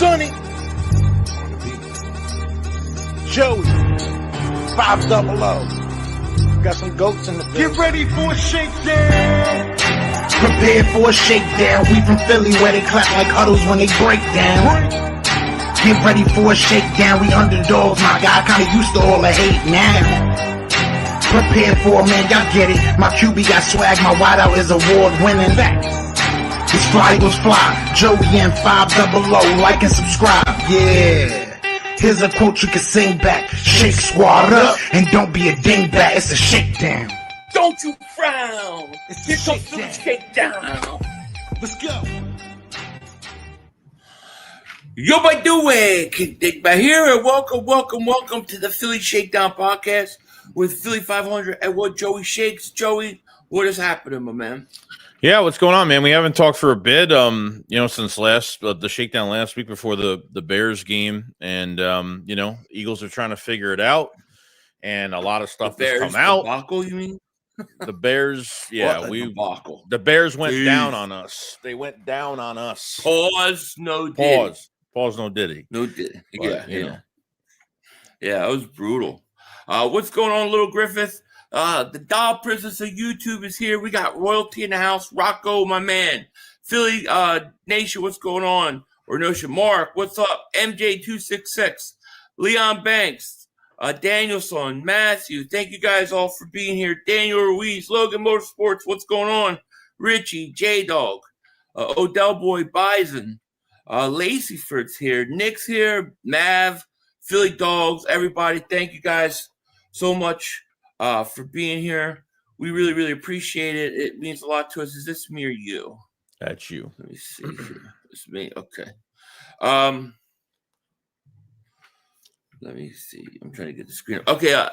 Sonny, Joey, 500. Got some goats in the building. Get ready for a shakedown. Prepare for a shakedown. We from Philly where they clap like huddles when they break down. Get ready for a shakedown. We underdogs, my guy. Kinda used to all the hate now. Prepare for it, man. Y'all get it. My QB got swag. My wideout is award winning. His fly goes fly. Joey and 500. Like and subscribe. Yeah. Here's a quote you can sing back. Shake squad up and don't be a dingbat. It's a shakedown. Don't you frown. Here comes the shakedown. Let's go. Yo, by the way, King Dick back here, and welcome to the Philly Shakedown podcast with Philly 500 and what Joey Shakes. Joey, what is happening, my man? Yeah, what's going on, man? We haven't talked for a bit, since the shakedown last week before the Bears game, and Eagles are trying to figure it out, and a lot of stuff has come out. Debacle, you mean? The Bears, yeah, the Bears went down on us. They went down on us. Pause, no diddy. Pause, no diddy. No diddy. But, Yeah, it was brutal. What's going on, Little Griffith? The Doll Princess of YouTube is here. We got royalty in the house. Rocco, my man. Philly Nation, what's going on? Or Notion Mark, what's up? MJ266, Leon Banks, Danielson, Matthew. Thank you guys all for being here. Daniel Ruiz, Logan Motorsports, what's going on? Richie, J-Dog, Odell Boy, Bison, Lacey Ford's here. Nick's here. Mav, Philly Dogs, everybody. Thank you guys so much for being here. We really, really appreciate it. It means a lot to us. Is this me or you? That's you. Let me see here. It's me. Okay. Let me see. I'm trying to get the screen. Okay.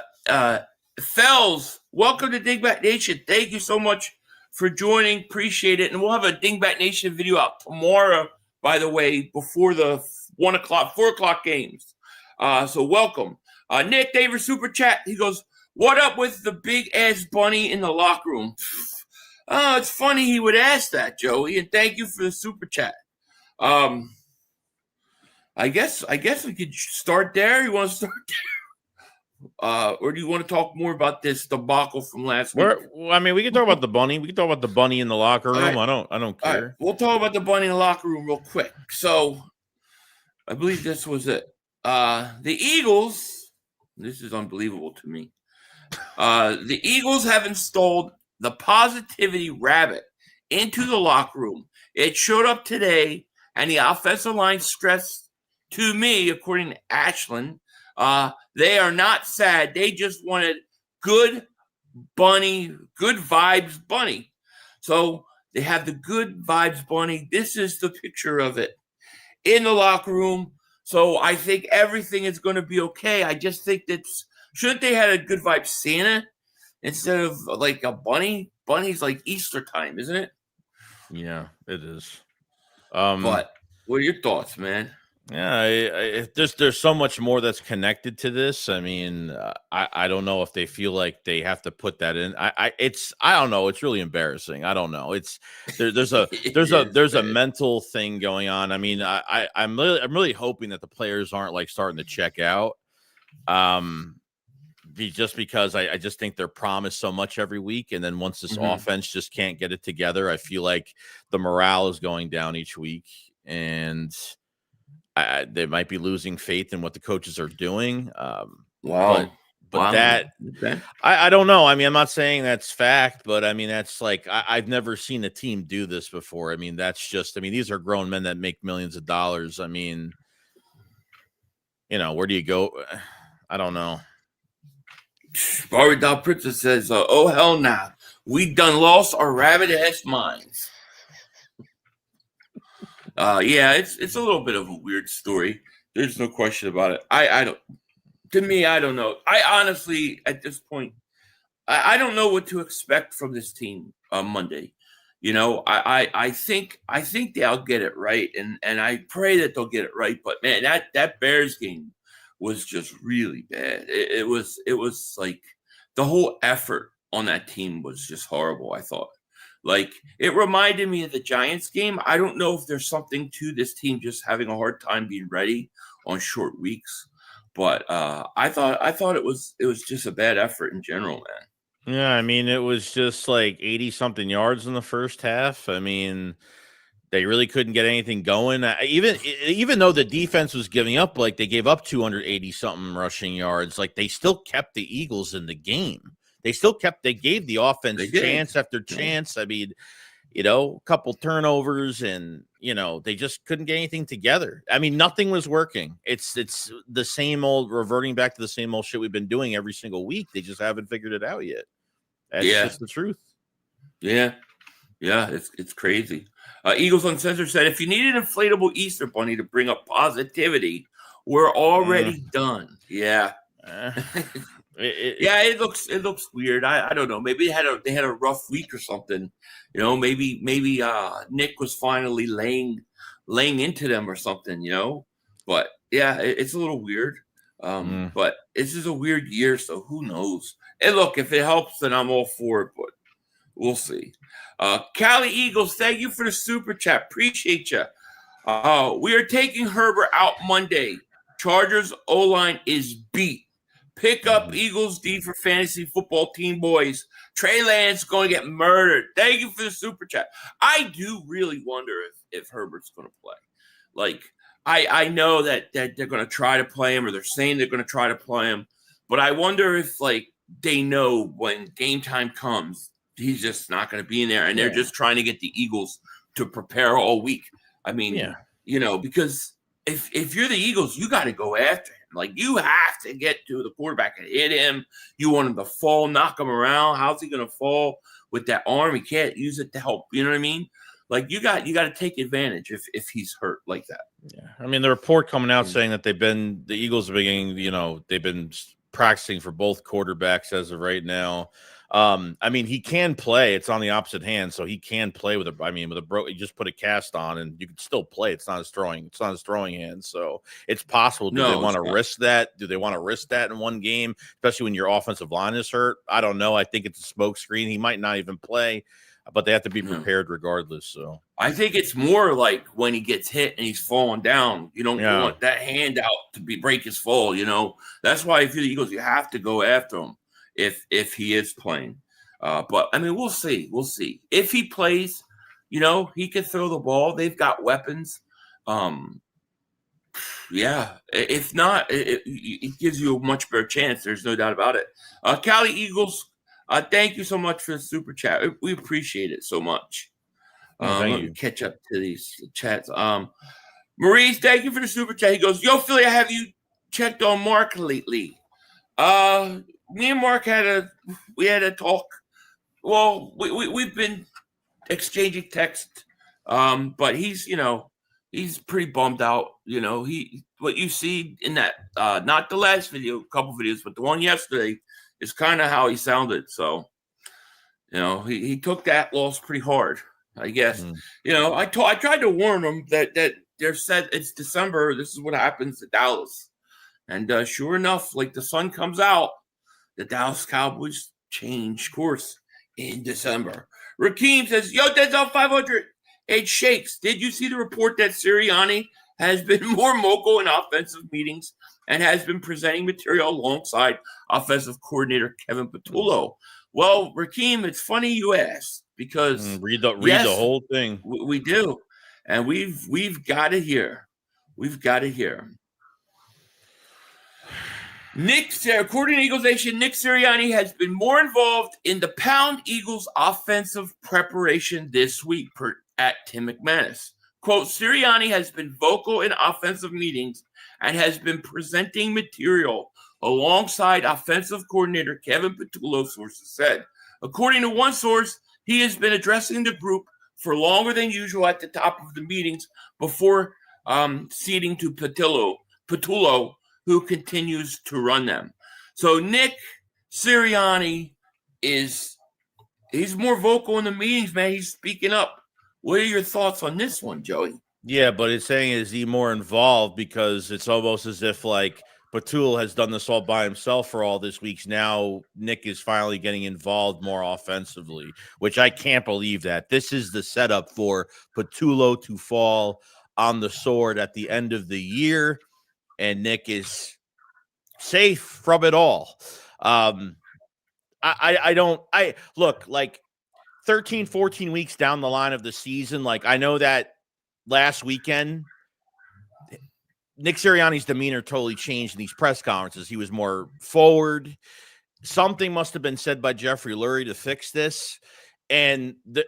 Fells, welcome to Dingbat Nation. Thank you so much for joining. Appreciate it. And we'll have a Dingbat Nation video out tomorrow, by the way, before the 4 o'clock games. So welcome. Nick Davis Super Chat. He goes, what up with the big ass bunny in the locker room? Oh, it's funny he would ask that, Joey, and thank you for the super chat. I guess we could start there. You want to start there? Or do you want to talk more about this debacle from last week? We can talk about the bunny. We can talk about the bunny in the locker room. Right. I don't care. Right. We'll talk about the bunny in the locker room real quick. So I believe this was it. The Eagles, this is unbelievable to me. The Eagles have installed the positivity rabbit into the locker room. It showed up today, and the offensive line stressed to me, according to Ashland, they are not sad. They just wanted good vibes bunny. So they have the good vibes bunny. This is the picture of it in the locker room. So I think everything is going to be okay. I just think shouldn't they have a good vibe Santa instead of like a bunny? Bunny's like Easter time, isn't it? Yeah, it is. But what are your thoughts, man? Yeah, there's so much more that's connected to this. I mean, I don't know if they feel like they have to put that in. I don't know. It's really embarrassing. I don't know. There's a mental thing going on. I mean, I'm really hoping that the players aren't like starting to check out. Just because I just think they're promised so much every week, and then once this offense just can't get it together, I feel like the morale is going down each week, and they might be losing faith in what the coaches are doing. But that I don't know. I mean, I'm not saying that's fact, but I mean that's like I've never seen a team do this before. I mean, these are grown men that make millions of dollars. I mean, where do you go? I don't know. Barry Doll Princess says, oh, hell nah. We done lost our rabbit-ass minds. Yeah, it's a little bit of a weird story. There's no question about it. I don't know. I honestly, at this point, I don't know what to expect from this team on Monday. I think they'll get it right, and I pray that they'll get it right. But, man, that Bears game was just really bad. It was like the whole effort on that team was just horrible, I thought. Like, it reminded me of the Giants game. I don't know if there's something to this team just having a hard time being ready on short weeks, but I thought it was just a bad effort in general, man. Yeah, I mean, it was just like 80 something yards in the first half. I mean, they really couldn't get anything going. Even though the defense was giving up, like they gave up 280 something rushing yards, like they still kept the Eagles in the game. They gave the offense chance after chance. I mean, a couple turnovers and, they just couldn't get anything together. I mean, nothing was working. It's the same old, reverting back to the same old shit we've been doing every single week. They just haven't figured it out yet. That's just the truth. Yeah. Yeah. It's crazy. Eagles Uncensored said, if you need an inflatable Easter bunny to bring up positivity, we're already done. Yeah. It looks weird. I don't know. Maybe they had a rough week or something. Maybe Nick was finally laying into them or something. But yeah, it's a little weird. But this is a weird year, so who knows? And look, if it helps, then I'm all for it. But we'll see. Cali Eagles, thank you for the super chat. Appreciate you. We are taking Herbert out Monday. Chargers O-line is beat. Pick up Eagles D for fantasy football team, boys. Trey Lance going to get murdered. Thank you for the super chat. I do really wonder if Herbert's going to play. Like, I know that they're going to try to play him, or they're saying they're going to try to play him, but I wonder if, like, they know when game time comes, he's just not going to be in there, and they're just trying to get the Eagles to prepare all week. I mean, because if you're the Eagles, you got to go after him. Like, you have to get to the quarterback and hit him. You want him to fall, knock him around. How's he going to fall with that arm? He can't use it to help. You know what I mean? Like, you got to take advantage if he's hurt like that. Yeah, I mean, the report coming out saying that the Eagles are beginning, they've been practicing for both quarterbacks as of right now. I mean, he can play. It's on the opposite hand, so he can play with you just put a cast on and you can still play. It's not his throwing hand, so it's possible. Do they want to risk that? Do they want to risk that in one game, especially when your offensive line is hurt? I don't know. I think it's a smoke screen. He might not even play, but they have to be prepared regardless. So I think it's more like when he gets hit and he's falling down, you don't want that hand out to break his fall. That's why if you're the Eagles, you have to go after him if he is playing. But I mean, we'll see. If he plays, he can throw the ball. They've got weapons. If not, it gives you a much better chance. There's no doubt about it. Cali Eagles, thank you so much for the super chat. We appreciate it so much. Let me catch up to these chats. Maurice, thank you for the super chat. He goes, yo, Philly, have you checked on Mark lately? Me and Mark had a talk. Well, we've been exchanging text. But he's pretty bummed out. What you see in that not the last video, a couple videos, but the one yesterday is kind of how he sounded. So, he took that loss pretty hard, I guess. I tried to warn him that they're said it's December. This is what happens to Dallas. And sure enough, like the sun comes out, the Dallas Cowboys change course in December. Rakeem says, yo, Denzel 500. Hey, Shakes, did you see the report that Sirianni has been more vocal in offensive meetings and has been presenting material alongside offensive coordinator Kevin Patullo? Well, Rakeem, it's funny you asked because read the whole thing. We do, and we've got to hear. We've got to hear. According to Eagles Nation, Nick Sirianni has been more involved in the Pound Eagles offensive preparation this week, at Tim McManus. Quote, Sirianni has been vocal in offensive meetings and has been presenting material alongside offensive coordinator Kevin Patullo, sources said. According to one source, he has been addressing the group for longer than usual at the top of the meetings before ceding to Patullo, who continues to run them. So Nick Sirianni he's more vocal in the meetings, man. He's speaking up. What are your thoughts on this one, Joey? Yeah, but it's saying, is he more involved? Because it's almost as if like Patul has done this all by himself for all this weeks. Now Nick is finally getting involved more offensively, which I can't believe that. This is the setup for Patulo to fall on the sword at the end of the year, and Nick is safe from it all. I look, like 13, 14 weeks down the line of the season, like I know that last weekend Nick Sirianni's demeanor totally changed in these press conferences. He was more forward. Something must have been said by Jeffrey Lurie to fix this. And the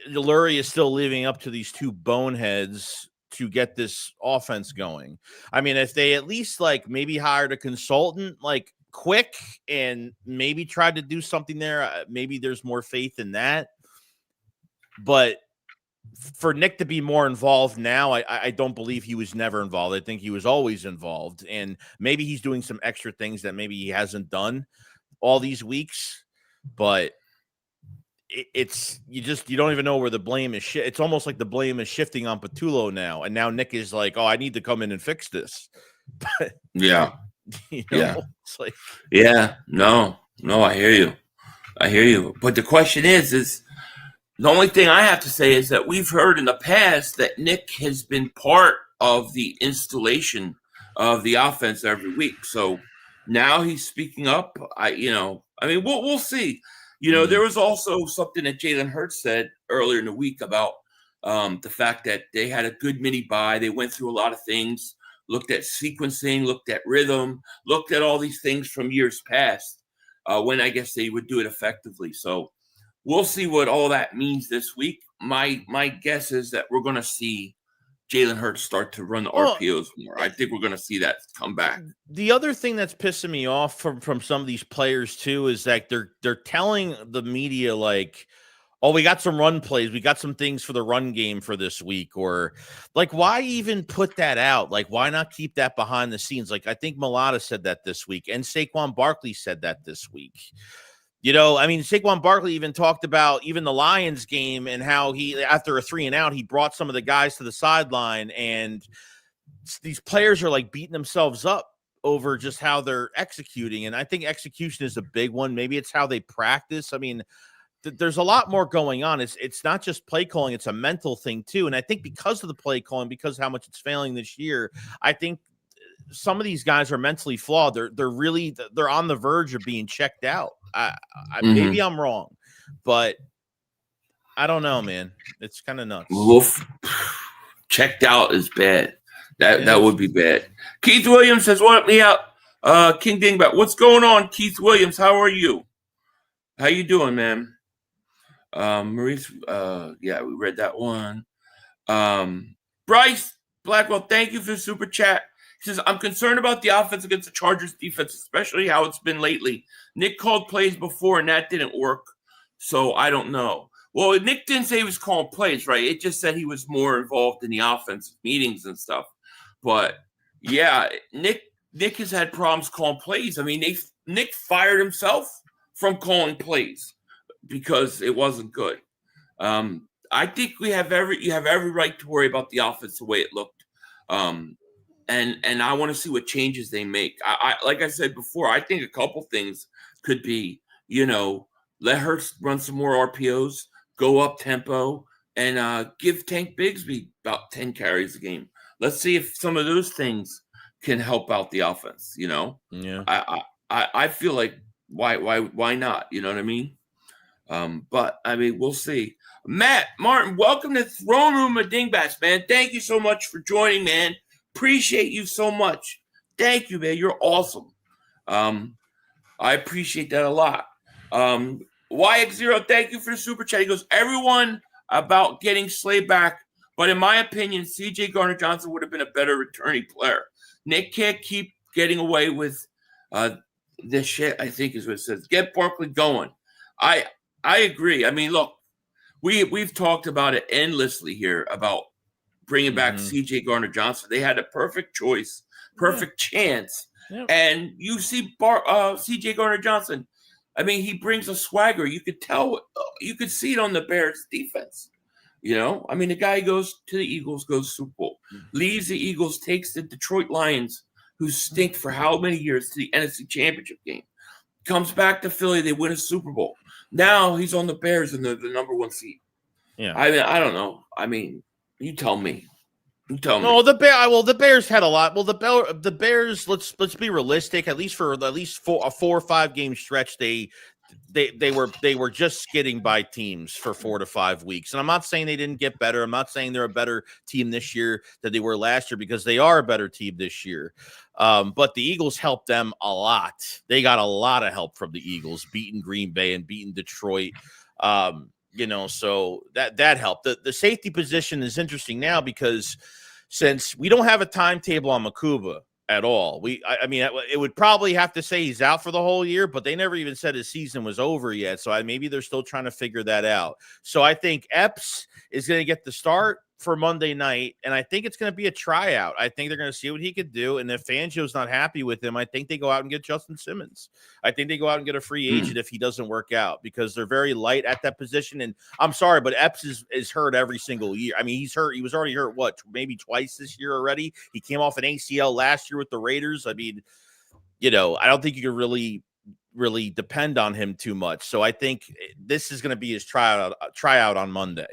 Lurie is still living up to these two boneheads to get this offense going. I mean, if they at least like maybe hired a consultant like quick and maybe tried to do something there, maybe there's more faith in that. But for Nick to be more involved now, I don't believe he was never involved. I think he was always involved, and maybe he's doing some extra things that maybe he hasn't done all these weeks. But you don't even know where the blame is. It's almost like the blame is shifting on Patulo now, and now Nick is like, "Oh, I need to come in and fix this." But yeah, it's like, no, I hear you. But the question is. The only thing I have to say is that we've heard in the past that Nick has been part of the installation of the offense every week. So now he's speaking up. We'll see. There was also something that Jalen Hurts said earlier in the week about the fact that they had a good mini bye. They went through a lot of things, looked at sequencing, looked at rhythm, looked at all these things from years past when I guess they would do it effectively. So we'll see what all that means this week. My guess is that we're going to see Jalen Hurts start to run the RPOs more. I think we're going to see that come back. The other thing that's pissing me off from some of these players too is that they're telling the media like, "Oh, we got some run plays. We got some things for the run game for this week." Or like, why even put that out? Like, why not keep that behind the scenes? Like, I think Mulata said that this week, and Saquon Barkley said that this week. Saquon Barkley even talked about even the Lions game and how he, after a 3-and-out, he brought some of the guys to the sideline, and these players are like beating themselves up over just how they're executing. And I think execution is a big one. Maybe it's how they practice. I mean, there's a lot more going on. It's not just play calling. It's a mental thing too. And I think because of the play calling, because of how much it's failing this year, I think some of these guys are mentally flawed. They're on the verge of being checked out. Maybe I'm wrong, but I don't know, man. It's kind of nuts. Wolf, checked out is bad. That would be bad. Keith Williams says, "What up, me out?" King Dingbat, what's going on, Keith Williams? How are you? How you doing, man? Maurice, we read that one. Bryce Blackwell, thank you for the super chat. He says, "I'm concerned about the offense against the Chargers defense, especially how it's been lately. Nick called plays before, and that didn't work, so I don't know." Well, Nick didn't say he was calling plays, right? It just said he was more involved in the offensive meetings and stuff. But, yeah, Nick has had problems calling plays. I mean, Nick fired himself from calling plays because it wasn't good. I think you have every right to worry about the offense the way it looked. And I want to see what changes they make. I like I said before, I think a couple things could be, let Hurts run some more RPOs, go up tempo, and give Tank Bigsby about 10 carries a game. Let's see if some of those things can help out the offense. Yeah. I feel like why not? You know what I mean? But I mean, we'll see. Matt Martin, welcome to Throne Room of Dingbats, man. Thank you so much for joining, man. Appreciate you so much. Thank you, man. You're awesome. I appreciate that a lot. YX0, thank you for the super chat. He goes, "Everyone about getting Slay back, but in my opinion, CJ Gardner-Johnson would have been a better returning player. Nick can't keep getting away with this shit," I think is what it says. "Get Barkley going." I agree. I mean, look, we've talked about it endlessly here about bringing back CJ Gardner-Johnson. They had a perfect choice, perfect chance. Yep. And you see CJ Gardner-Johnson. I mean, he brings a swagger. You could tell, you could see it on the Bears defense. I mean, the guy goes to the Eagles, goes Super Bowl, leaves the Eagles, takes the Detroit Lions, who stink for how many years to the NFC Championship game. Comes back to Philly, they win a Super Bowl. Now he's on the Bears in the number 1 seed. Yeah. I mean, I don't know. I mean, you tell me. No, the Bears had a lot. Well, the Bears. Let's be realistic. At least for a 4 or 5 game stretch, they were just skidding by teams for 4 to 5 weeks. And I'm not saying they didn't get better. I'm not saying they're a better team this year than they were last year, because they are a better team this year. But the Eagles helped them a lot. They got a lot of help from the Eagles, beating Green Bay and beating Detroit. So that helped. The safety position is interesting now, because since we don't have a timetable on Makuba at all, I mean, it would probably have to say he's out for the whole year, but they never even said his season was over yet. So maybe they're still trying to figure that out. So I think Epps is going to get the start for Monday night, and I think it's going to be a tryout. I think they're going to see what he could do, and if Fangio's not happy with him, I think they go out and get Justin Simmons. I think they go out and get a free agent if he doesn't work out, because they're very light at that position. And I'm sorry, but Epps is hurt every single year. I mean, he's hurt. He was already hurt, maybe twice this year already. He came off an ACL last year with the Raiders. I mean, I don't think you can really depend on him too much. So I think this is going to be his tryout on Monday.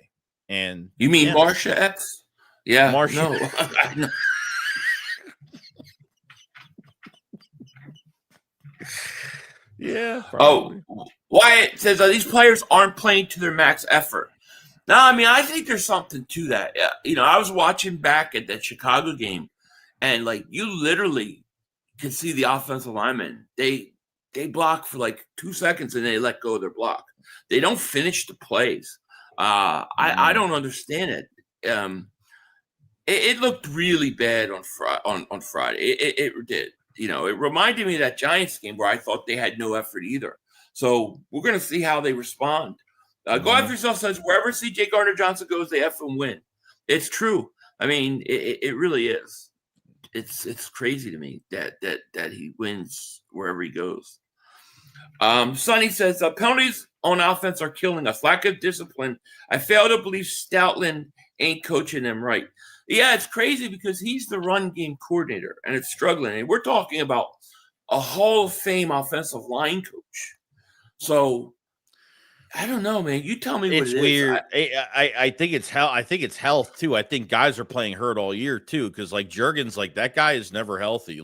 And you mean Marsha Epps? Yeah, Marsha. No. Yeah. Probably. Oh, Wyatt says these players aren't playing to their max effort. No, I mean, I think there's something to that. I was watching back at that Chicago game, and you literally can see the offensive linemen. They block for 2 seconds and they let go of their block. They don't finish the plays. I don't understand it. It looked really bad on Friday. It did. It reminded me of that Giants game where I thought they had no effort either. So we're going to see how they respond. Go after yourself says wherever C.J. Gardner-Johnson goes, they effing win. It's true. I mean, it really is. It's crazy to me that he wins wherever he goes. Sonny says penalties on offense are killing us. Lack of discipline. I fail to believe Stoutland ain't coaching them right. Yeah, it's crazy because he's the run game coordinator and it's struggling. And we're talking about a Hall of Fame offensive line coach. So I don't know, man. You tell me what it's it weird. is. I think it's hell. I think it's health too. I think guys are playing hurt all year too, because Jurgens, that guy is never healthy.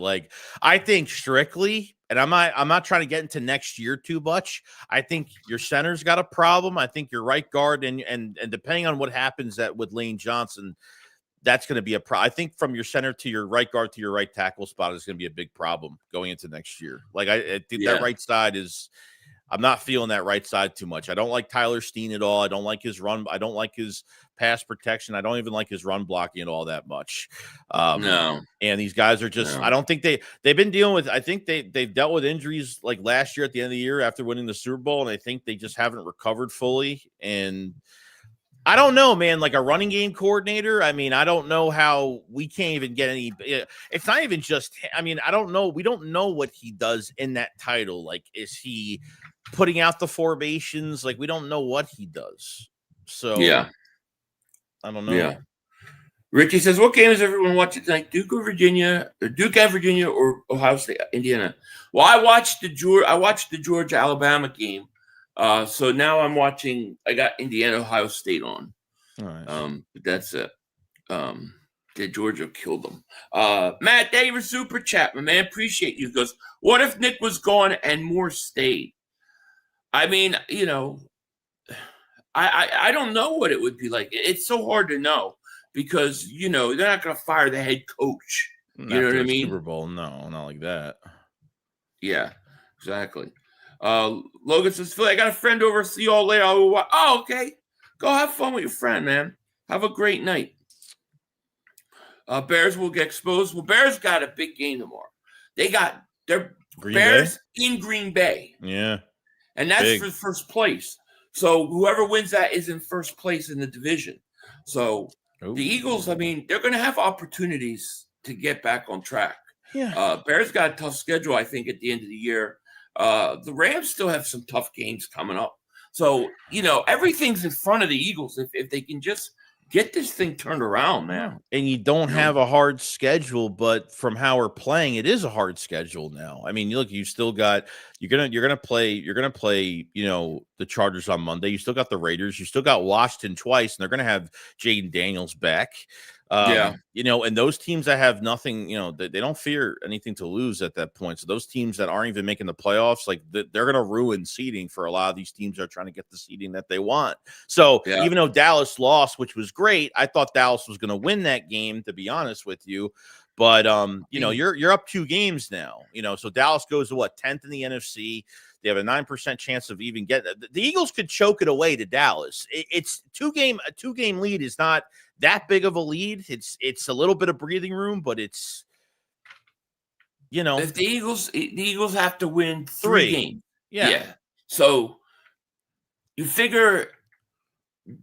I think strictly, and I'm not trying to get into next year too much. I think your center's got a problem. I think your right guard and depending on what happens with Lane Johnson, that's going to be a problem. I think from your center to your right guard to your right tackle spot is going to be a big problem going into next year. I think that right side is. I'm not feeling that right side too much. I don't like Tyler Steen at all. I don't like his run. I don't like his pass protection. I don't even like his run blocking at all that much. No. And these guys are just, I don't think they've been dealing with, I think they've dealt with injuries last year at the end of the year after winning the Super Bowl. And I think they just haven't recovered fully. And I don't know, man, a running game coordinator. I mean, I don't know how we can't even get any. It's not even just, I mean, I don't know. We don't know what he does in that title. Is he putting out the formations? We don't know what he does. So, yeah, I don't know. Yeah. Richie says, what game is everyone watching tonight? Duke and Virginia, or Ohio State, Indiana? Well, I watched the Georgia Alabama game. So now I'm watching. I got Indiana, Ohio State on. All right. But that's it. Georgia killed them. Matt Davis super chat, my man. Appreciate you. He goes, what if Nick was gone and Moore stayed? I mean, I don't know what it would be like. It's so hard to know because they're not going to fire the head coach. You know what I mean? Super Bowl, no, not like that. Yeah, exactly. Logan says, Philly, I got a friend over. See you all later. Oh, okay. Go have fun with your friend, man. Have a great night. Bears will get exposed. Well, Bears got a big game tomorrow. They got their Bears in Green Bay. Yeah. And that's for first place. So whoever wins that is in first place in the division. So the Eagles, I mean, they're going to have opportunities to get back on track. Yeah. Bears got a tough schedule, I think, at the end of the year. The Rams still have some tough games coming up. So, everything's in front of the Eagles if they can just get this thing turned around, man. And you don't have a hard schedule, but from how we're playing, it is a hard schedule now. I mean, look, you still got you're gonna play, the Chargers on Monday. You still got the Raiders. You still got Washington twice, and they're gonna have Jaden Daniels back. And those teams that have nothing, they don't fear anything to lose at that point. So those teams that aren't even making the playoffs, like they're going to ruin seeding for a lot of these teams that are trying to get the seeding that they want. So even though Dallas lost, which was great, I thought Dallas was going to win that game, to be honest with you. But you're up 2 games now. So Dallas goes to 10th in the NFC. They have a 9% chance of even getting it. The Eagles could choke it away to Dallas. It's a 2-game lead is not that big of a lead. It's a little bit of breathing room, but it's if the Eagles have to win 3 games. Yeah. So you figure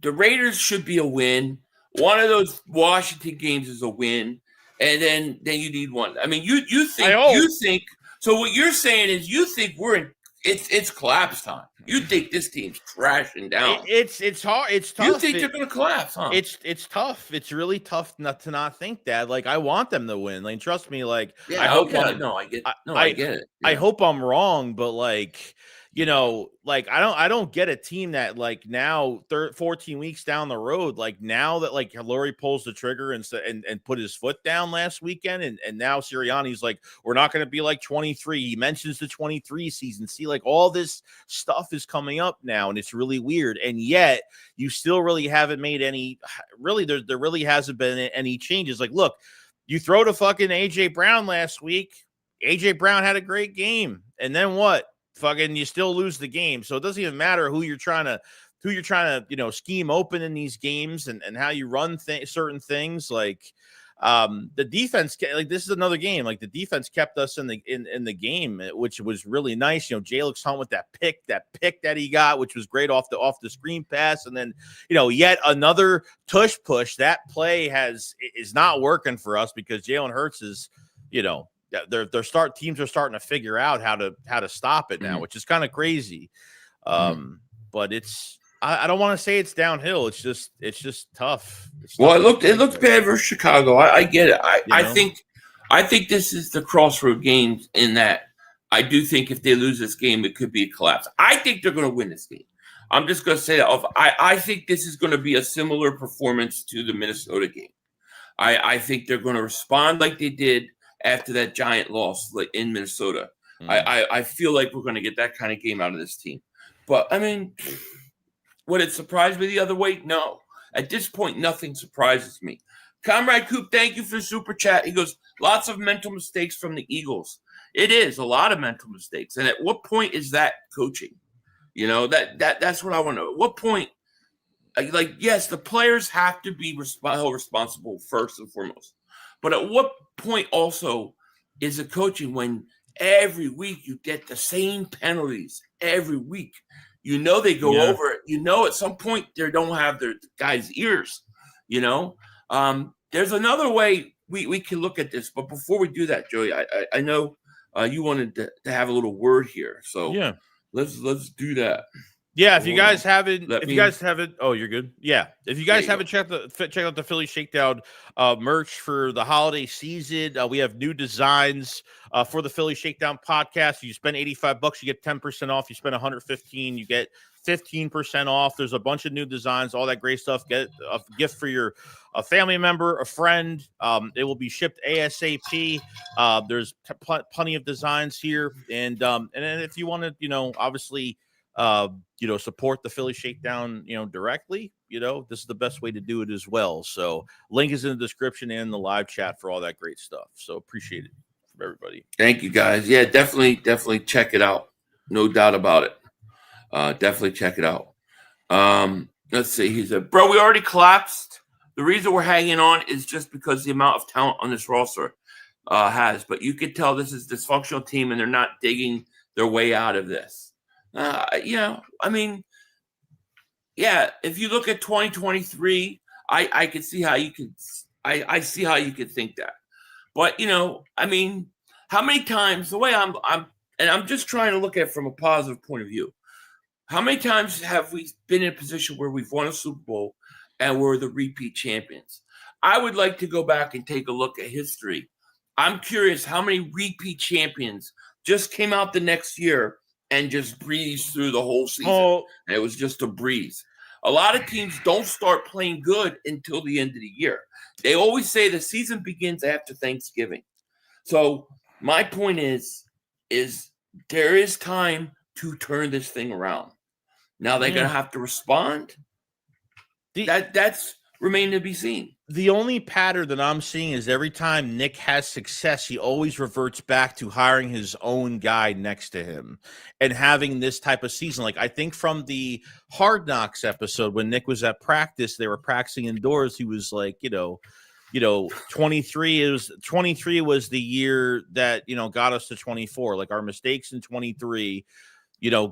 the Raiders should be a win. One of those Washington games is a win, and then you need one. I mean, you think so. What you're saying is you think it's collapse time. You think this team's crashing down. It's hard. It's tough. You think they're going to collapse, huh? It's tough. It's really tough not to think that. Like, I want them to win. Like, trust me. Like, I hope. I get it. Yeah. I hope I'm wrong, but I don't get a team that now 14 weeks down the road, now that Lurie pulls the trigger and put his foot down last weekend, and now Sirianni's we're not going to be like 23. He mentions the 23 season. See, all this stuff is coming up now, and it's really weird. And yet you still really haven't made any. Really, there really hasn't been any changes. Look, you throw to fucking AJ Brown last week. AJ Brown had a great game, and then what? Fucking you still lose the game. So it doesn't even matter who you're trying to scheme open in these games and how you run certain things. The defense, this is another game. The defense kept us in the game, which was really nice. Jalix Hunt with that pick that he got, which was great off the screen pass. And then, yet another tush push. That play is not working for us because Jalen Hurts is, teams are starting to figure out how to stop it now, which is kind of crazy. But I don't want to say it's downhill. It's just tough. It looked bad versus Chicago. I get it. I think this is the crossroad games in that I do think if they lose this game, it could be a collapse. I think they're going to win this game. I'm just going to say that. I think this is going to be a similar performance to the Minnesota game. I think they're going to respond like they did after that giant loss in Minnesota. I feel like we're going to get that kind of game out of this team. But, I mean, would it surprise me the other way? No. At this point, nothing surprises me. Comrade Coop, thank you for the super chat. He goes, lots of mental mistakes from the Eagles. It is a lot of mental mistakes. And at what point is that coaching? That's what I want to know. At what point, yes, the players have to be held responsible first and foremost. But at what point also is it coaching when every week you get the same penalties every week? They go over it. At some point they don't have their guys' ears. There's another way we can look at this. But before we do that, Joey, I know you wanted to have a little word here. So let's do that. Yeah, if you guys haven't, oh, you're good. Yeah, if you guys haven't checked out the Philly Shakedown merch for the holiday season, we have new designs for the Philly Shakedown podcast. You spend $85, you get 10% off. You spend $115, you get 15% off. There's a bunch of new designs, all that great stuff. Get a gift for a family member, a friend. It will be shipped ASAP. There's plenty of designs here, and then if you want to, obviously. Support the Philly Shakedown, directly, this is the best way to do it as well. So link is in the description and the live chat for all that great stuff. So appreciate it from everybody. Thank you guys. Yeah, definitely check it out. No doubt about it. Definitely check it out. Let's see. He said, bro, we already collapsed. The reason we're hanging on is just because the amount of talent on this roster has, but you could tell this is a dysfunctional team and they're not digging their way out of this. If you look at 2023, I could see how you could. I see how you could think that, but how many times the way I'm just trying to look at it from a positive point of view. How many times have we been in a position where we've won a Super Bowl and we're the repeat champions. I would like to go back and take a look at history. I'm curious how many repeat champions just came out the next year and just breezed through the whole season. And it was just a breeze. A lot of teams don't start playing good until the end of the year. They always say the season begins after Thanksgiving. So my point is there is time to turn this thing around. Now they're going to have to respond. That's remain to be seen. The only pattern that I'm seeing is every time Nick has success, he always reverts back to hiring his own guy next to him and having this type of season. Like I think from the Hard Knocks episode when Nick was at practice, they were practicing indoors. He was like, 23 was the year that, got us to 24. Like our mistakes in 23,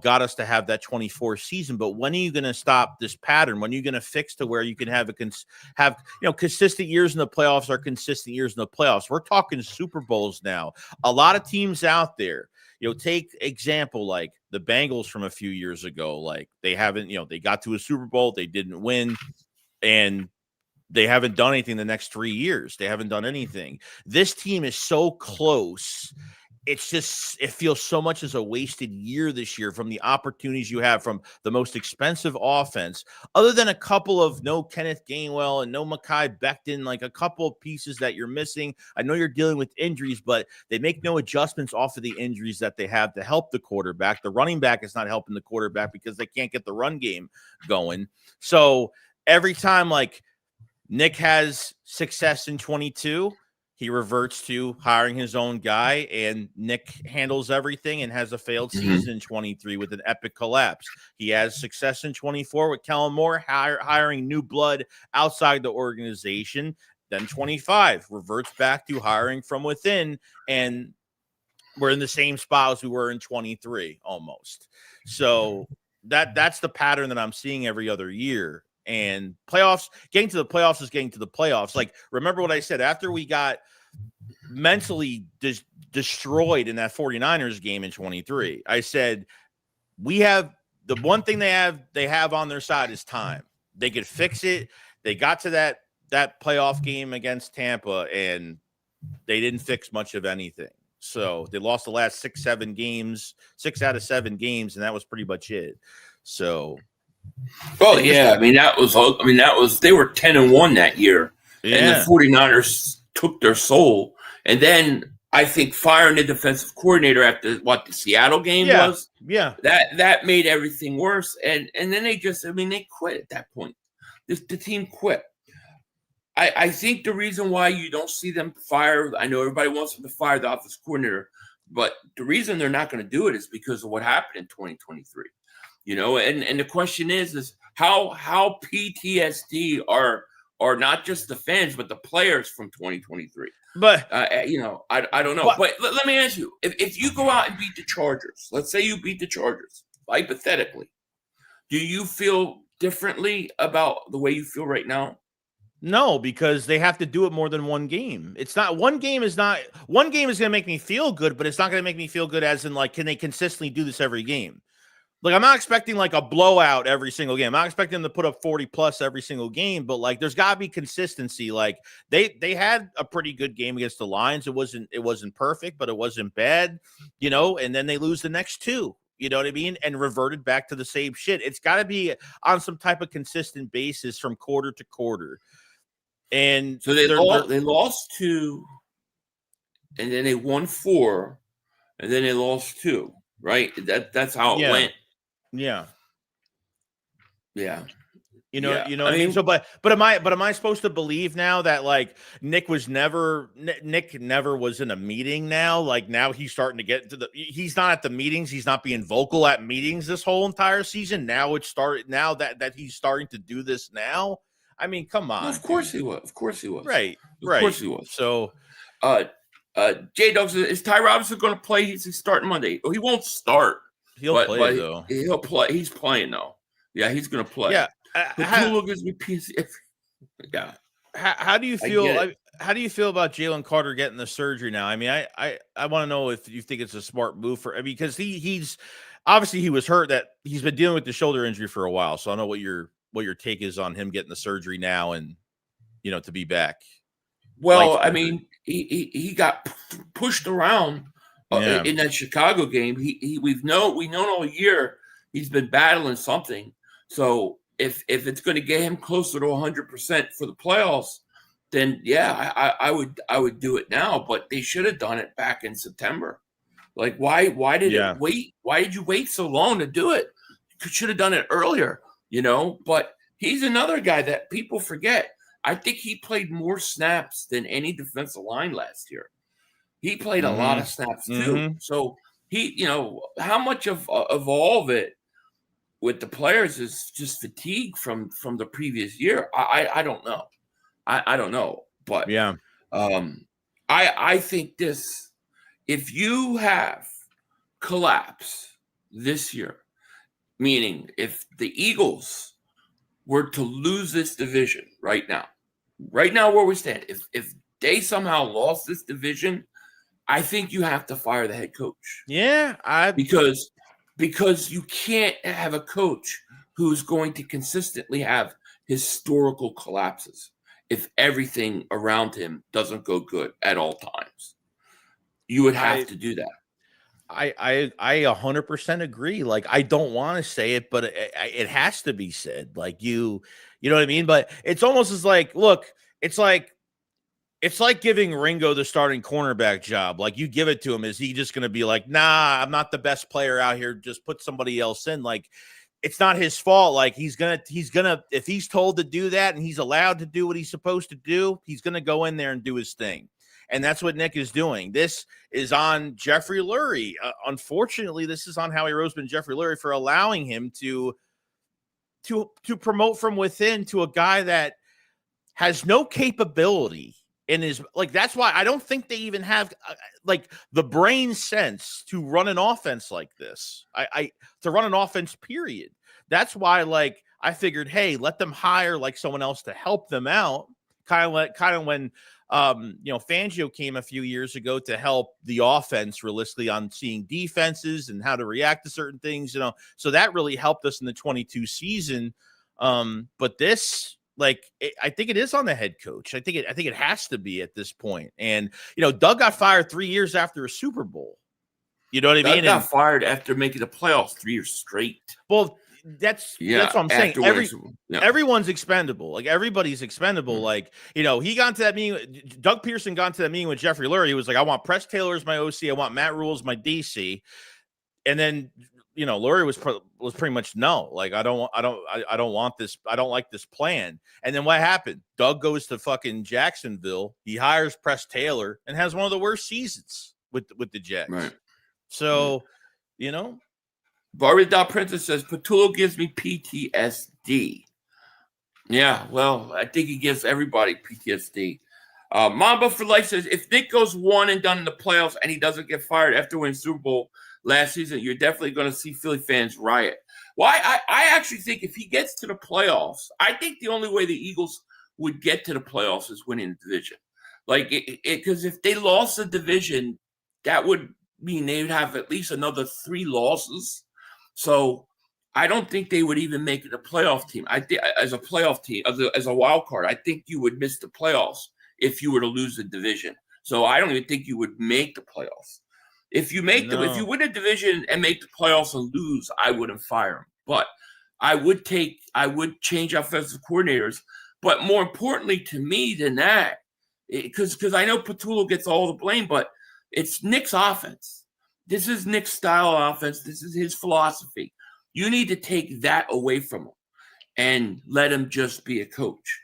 got us to have that 24 season. But when are you going to stop this pattern? When are you going to fix to where you can have consistent years in the playoffs are consistent years in the playoffs? We're talking Super Bowls now. A lot of teams out there, take example like the Bengals from a few years ago. Like they haven't, they got to a Super Bowl, they didn't win, and they haven't done anything the next 3 years. They haven't done anything. This team is so close. It's just, it feels so much as a wasted year this year from the opportunities you have from the most expensive offense, other than a couple of no Kenneth Gainwell and no Mekhi Becton, like a couple of pieces that you're missing. I know you're dealing with injuries, but they make no adjustments off of the injuries that they have to help the quarterback. The running back is not helping the quarterback because they can't get the run game going. So every time like Nick has success in 22, he reverts to hiring his own guy, and Nick handles everything and has a failed season in 23 with an epic collapse. He has success in 24 with Kellen Moore hiring new blood outside the organization. Then 25 reverts back to hiring from within, and we're in the same spot as we were in 23 almost. So that's the pattern that I'm seeing every other year. And getting to the playoffs is getting to the playoffs. Like, remember what I said after we got mentally destroyed in that 49ers game in 23. I said, we have the one thing they have on their side is time. They could fix it. They got to that playoff game against Tampa, and they didn't fix much of anything. So they lost the last 6 out of 7 games, and that was pretty much it. So. Well, yeah, they were 10-1 that year, and the 49ers took their soul. And then I think firing the defensive coordinator after what the Seattle game was, that made everything worse. And then they quit at that point. The team quit. I think the reason why you don't see them fire, I know everybody wants them to fire the offensive coordinator, but the reason they're not going to do it is because of what happened in 2023. And the question is how PTSD are not just the fans, but the players from 2023. But I don't know. But let me ask you: if you go out and beat the Chargers, let's say you beat the Chargers, hypothetically, do you feel differently about the way you feel right now? No, because they have to do it more than one game. One game is going to make me feel good, but it's not going to make me feel good as in like, can they consistently do this every game? Like, I'm not expecting like a blowout every single game. I'm not expecting them to put up 40 plus every single game, but like there's got to be consistency. Like they had a pretty good game against the Lions. It wasn't perfect, but it wasn't bad, and then they lose the next 2, you know what I mean? And reverted back to the same shit. It's got to be on some type of consistent basis from quarter to quarter. And so they lost 2, and then they won 4, and then they lost 2, right? That's how it went. Yeah. Yeah. I mean, so, but am I supposed to believe now that like Nick never was in a meeting now? Like now he's starting to get he's not at the meetings. He's not being vocal at meetings this whole entire season. Now that he's starting to do this now. I mean, come on. Well, of course he was. Of course he was. Right. Of course he was. So, J-Dog, is Ty Robinson going to play? He's starting Monday. Oh, he won't start. He'll play though. He'll play. He's playing though. Yeah, he's going to play. Yeah. Yeah. How do you feel? How do you feel about Jalen Carter getting the surgery now? I mean, I want to know if you think it's a smart move because he's obviously he was hurt. That he's been dealing with the shoulder injury for a while. So I don't know what your your take is on him getting the surgery now and, to be back. Well, I mean, he got pushed around in that Chicago game. We've known all year he's been battling something. So if it's going to get him closer to 100% for the playoffs, then yeah, I would do it now. But they should have done it back in September. Like why did it wait? Why did you wait so long to do it? You should have done it earlier, But he's another guy that people forget. I think he played more snaps than any defensive line last year. He played a lot of snaps too. So he, how much of all of it with the players is just fatigue from the previous year? I don't know. I don't know. But yeah, I think this. If you have collapse this year, meaning if the Eagles were to lose this division right now where we stand, if they somehow lost this division, I think you have to fire the head coach. Yeah, because you can't have a coach who's going to consistently have historical collapses if everything around him doesn't go good at all times. You would have to do that. I 100% agree. Like, I don't want to say it, but it has to be said. Like, you know what I mean? But it's almost as like, look, it's like giving Ringo the starting cornerback job. Like, you give it to him. Is he just going to be like, nah, I'm not the best player out here. Just put somebody else in. Like, it's not his fault. Like, he's gonna, if he's told to do that and he's allowed to do what he's supposed to do, he's going to go in there and do his thing. And that's what Nick is doing. This is on Jeffrey Lurie. Unfortunately, this is on Howie Roseman, Jeffrey Lurie, for allowing him to promote from within to a guy that has no capability in his, like, that's why I don't think they even have like the brain sense to run an offense like this. To run an offense, period. That's why, like, I figured, hey, let them hire like someone else to help them out. Kind of when Fangio came a few years ago to help the offense realistically on seeing defenses and how to react to certain things, so that really helped us in the 22 season. But this, I think it is on the head coach. I think it has to be at this point. And, Doug got fired 3 years after a Super Bowl. You know what I mean? Doug got fired after making the playoffs 3 years straight. Well, that's what I'm saying. Everyone's expendable. Like, everybody's expendable. Mm-hmm. Like, he got into that meeting. Doug Pearson got into that meeting with Jeffrey Lurie. He was like, I want Press Taylor as my OC. I want Matt Rule as my DC. And then, Lurie was pretty much no. Like, I don't want this. I don't like this plan. And then what happened? Doug goes to fucking Jacksonville. He hires Press Taylor and has one of the worst seasons with the Jets. Right. So, Barbie the Dot Princess says, Patullo gives me PTSD. Yeah, well, I think he gives everybody PTSD. Mamba for Life says, if Nick goes 1 and done in the playoffs and he doesn't get fired after winning Super Bowl last season, you're definitely going to see Philly fans riot. Well, I actually think if he gets to the playoffs, I think the only way the Eagles would get to the playoffs is winning the division. Like, because if they lost the division, that would mean they would have at least another 3 losses. So I don't think they would even make it a playoff team. I think as a playoff team, as a wild card, I think you would miss the playoffs if you were to lose the division. So I don't even think you would make the playoffs. If you make if you win a division and make the playoffs and lose, I wouldn't fire him. But I would change offensive coordinators. But more importantly to me than that, because I know Patullo gets all the blame, but it's Nick's offense. This is Nick's style of offense. This is his philosophy. You need to take that away from him and let him just be a coach.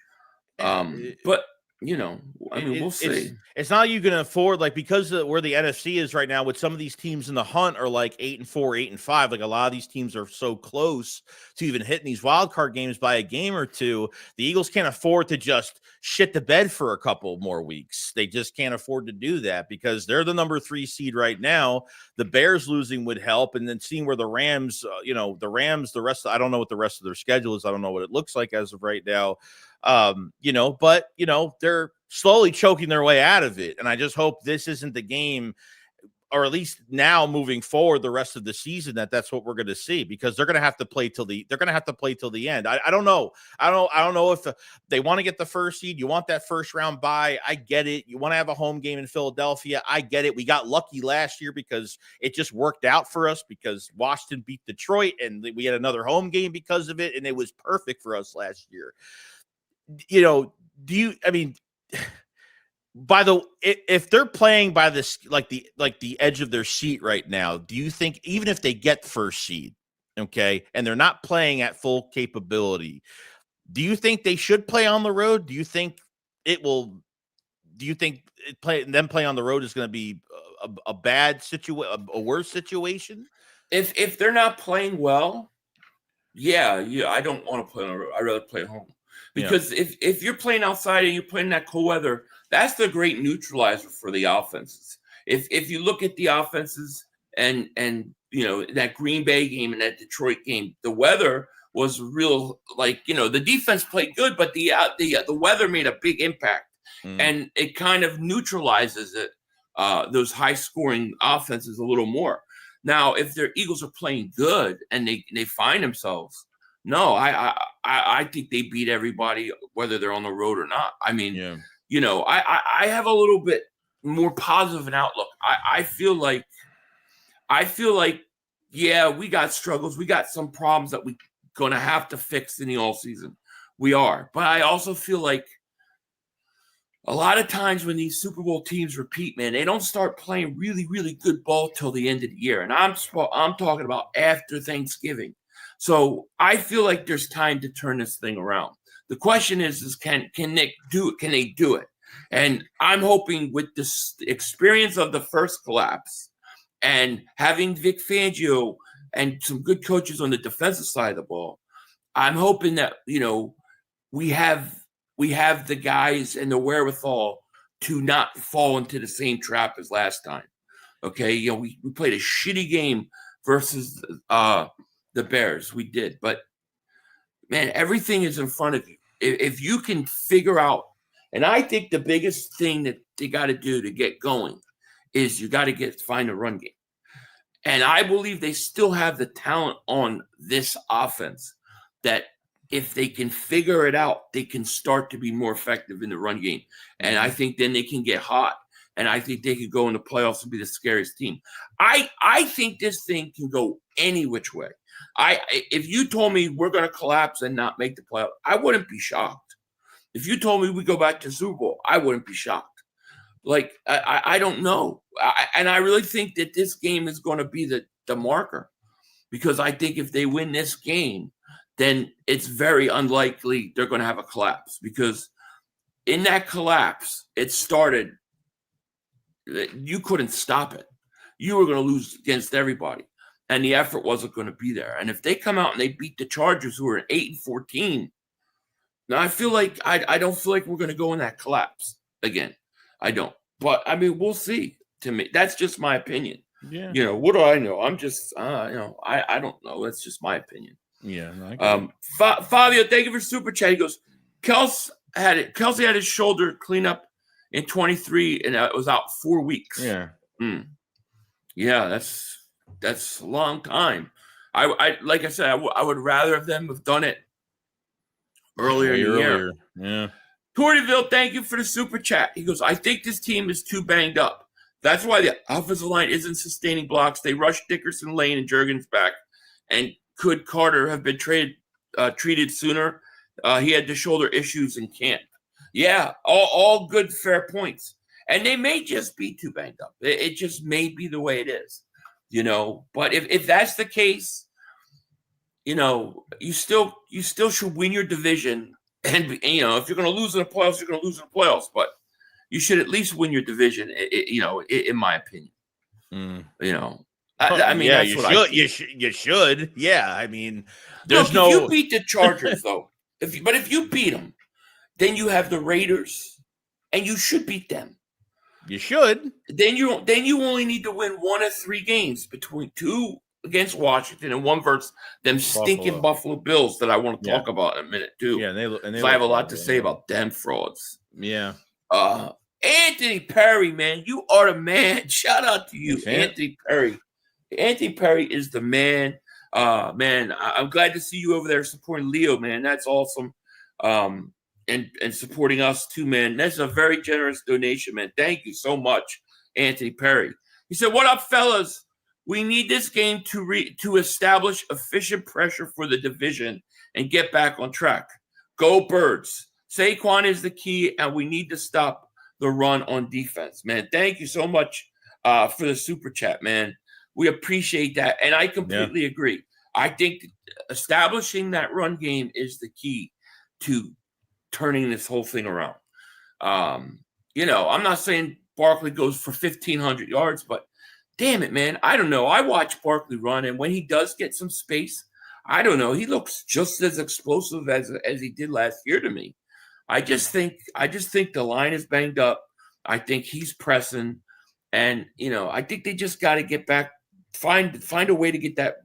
But, we'll see. It's not you can afford, like, because of where the NFC is right now with some of these teams in the hunt are like 8-4, 8-5. Like, a lot of these teams are so close to even hitting these wild card games by a game or two. The Eagles can't afford to just shit the bed for a couple more weeks. They just can't afford to do that because they're the number 3 seed right now. The Bears losing would help. And then seeing where the Rams, I don't know what the rest of their schedule is. I don't know what it looks like as of right now. But they're slowly choking their way out of it. And I just hope this isn't the game. or at least now moving forward the rest of the season, that's what we're going to see, because they're going to have to play till the end. I don't know. I don't know if they want to get the first seed. You want that first round bye. I get it. You want to have a home game in Philadelphia. I get it. We got lucky last year because it just worked out for us, because Washington beat Detroit and we had another home game because of it. And it was perfect for us last year. If they're playing by this, like the edge of their seat right now, do you think even if they get first seed, okay, and they're not playing at full capability, do you think they should play on the road? Do you think playing on the road is going to be a bad situation, a worse situation? If they're not playing well, yeah, I don't want to play on the road. I'd rather play at home. Because if you're playing outside and you're playing that cold weather, that's the great neutralizer for the offenses. If you look at the offenses and that Green Bay game and that Detroit game, the weather was real. The defense played good, but the weather made a big impact, and it kind of neutralizes it. Those high scoring offenses a little more. Now, if their Eagles are playing good and they find themselves. No, I think they beat everybody, whether they're on the road or not. I mean, I have a little bit more positive an outlook. I feel like, yeah, we got struggles. We got some problems that we're going to have to fix in the all season. We are. But I also feel like a lot of times when these Super Bowl teams repeat, man, they don't start playing really, really good ball till the end of the year. And I'm talking about after Thanksgiving. So I feel like there's time to turn this thing around. The question is can Nick do it? Can they do it? And I'm hoping with this experience of the first collapse and having Vic Fangio and some good coaches on the defensive side of the ball, I'm hoping that, we have the guys and the wherewithal to not fall into the same trap as last time. Okay. We played a shitty game versus the Bears. We did, but man, everything is in front of you. If you can figure out, and I think the biggest thing that they got to do to get going is you got to find a run game. And I believe they still have the talent on this offense that if they can figure it out, they can start to be more effective in the run game. And I think then they can get hot. And I think they could go in the playoffs and be the scariest team. I think this thing can go any which way. If you told me we're going to collapse and not make the playoffs, I wouldn't be shocked. If you told me we go back to Super Bowl, I wouldn't be shocked. I don't know. And I really think that this game is going to be the marker, because I think if they win this game, then it's very unlikely they're going to have a collapse, because in that collapse, it started. You couldn't stop it. You were going to lose against everybody, and the effort wasn't going to be there. And if they come out and they beat the Chargers, who are 8-14, now I feel like I don't feel like we're going to go in that collapse again. I don't. But I mean, we'll see. To me, that's just my opinion. Yeah. What do I know? I'm just, I don't know. That's just my opinion. Yeah. Fabio, thank you for super chat. He goes, Kelsey had his shoulder clean up in 23, and it was out 4 weeks. Yeah. Yeah, that's a long time. I like I said, I would rather have them have done it earlier in the year. Yeah. Tortyville, thank you for the super chat. He goes, I think this team is too banged up. That's why the offensive line isn't sustaining blocks. They rushed Dickerson, Lane, and Juergens back. And could Carter have been treated sooner? He had the shoulder issues in camp. Yeah, all good, fair points. And they may just be too banged up. It just may be the way it is, But if that's the case, you still should win your division. And, if you're going to lose in the playoffs, you're going to lose in the playoffs. But you should at least win your division, in my opinion. I mean, yeah, you should. Yeah, I mean, if you beat the Chargers, though, if you beat them, then you have the Raiders, and you should beat them. You should. Then you only need to win 1 of 3 games, between 2 against Washington and 1 versus them stinking Buffalo Bills that I want to talk about in a minute too. Yeah, and I have a lot to say about them frauds. Yeah. Anthony Perry, man, you are the man. Shout out to you, Anthony Perry. Anthony Perry is the man. Man, I'm glad to see you over there supporting Leo, man. That's awesome. And supporting us too, man. That's a very generous donation, man. Thank you so much, Anthony Perry. He said, "What up, fellas? We need this game to establish efficient pressure for the division and get back on track. Go Birds. Saquon is the key, and we need to stop the run on defense." Man, thank you so much for the super chat, man. We appreciate that, and I completely agree. I think establishing that run game is the key to turning this whole thing around. You know, I'm not saying Barkley goes for 1,500 yards, but damn it, man. I don't know. I watch Barkley run, and when he does get some space, I don't know. He looks just as explosive as he did last year to me. I just think the line is banged up. I think he's pressing, and you know, I think they just got to get back, find a way to get that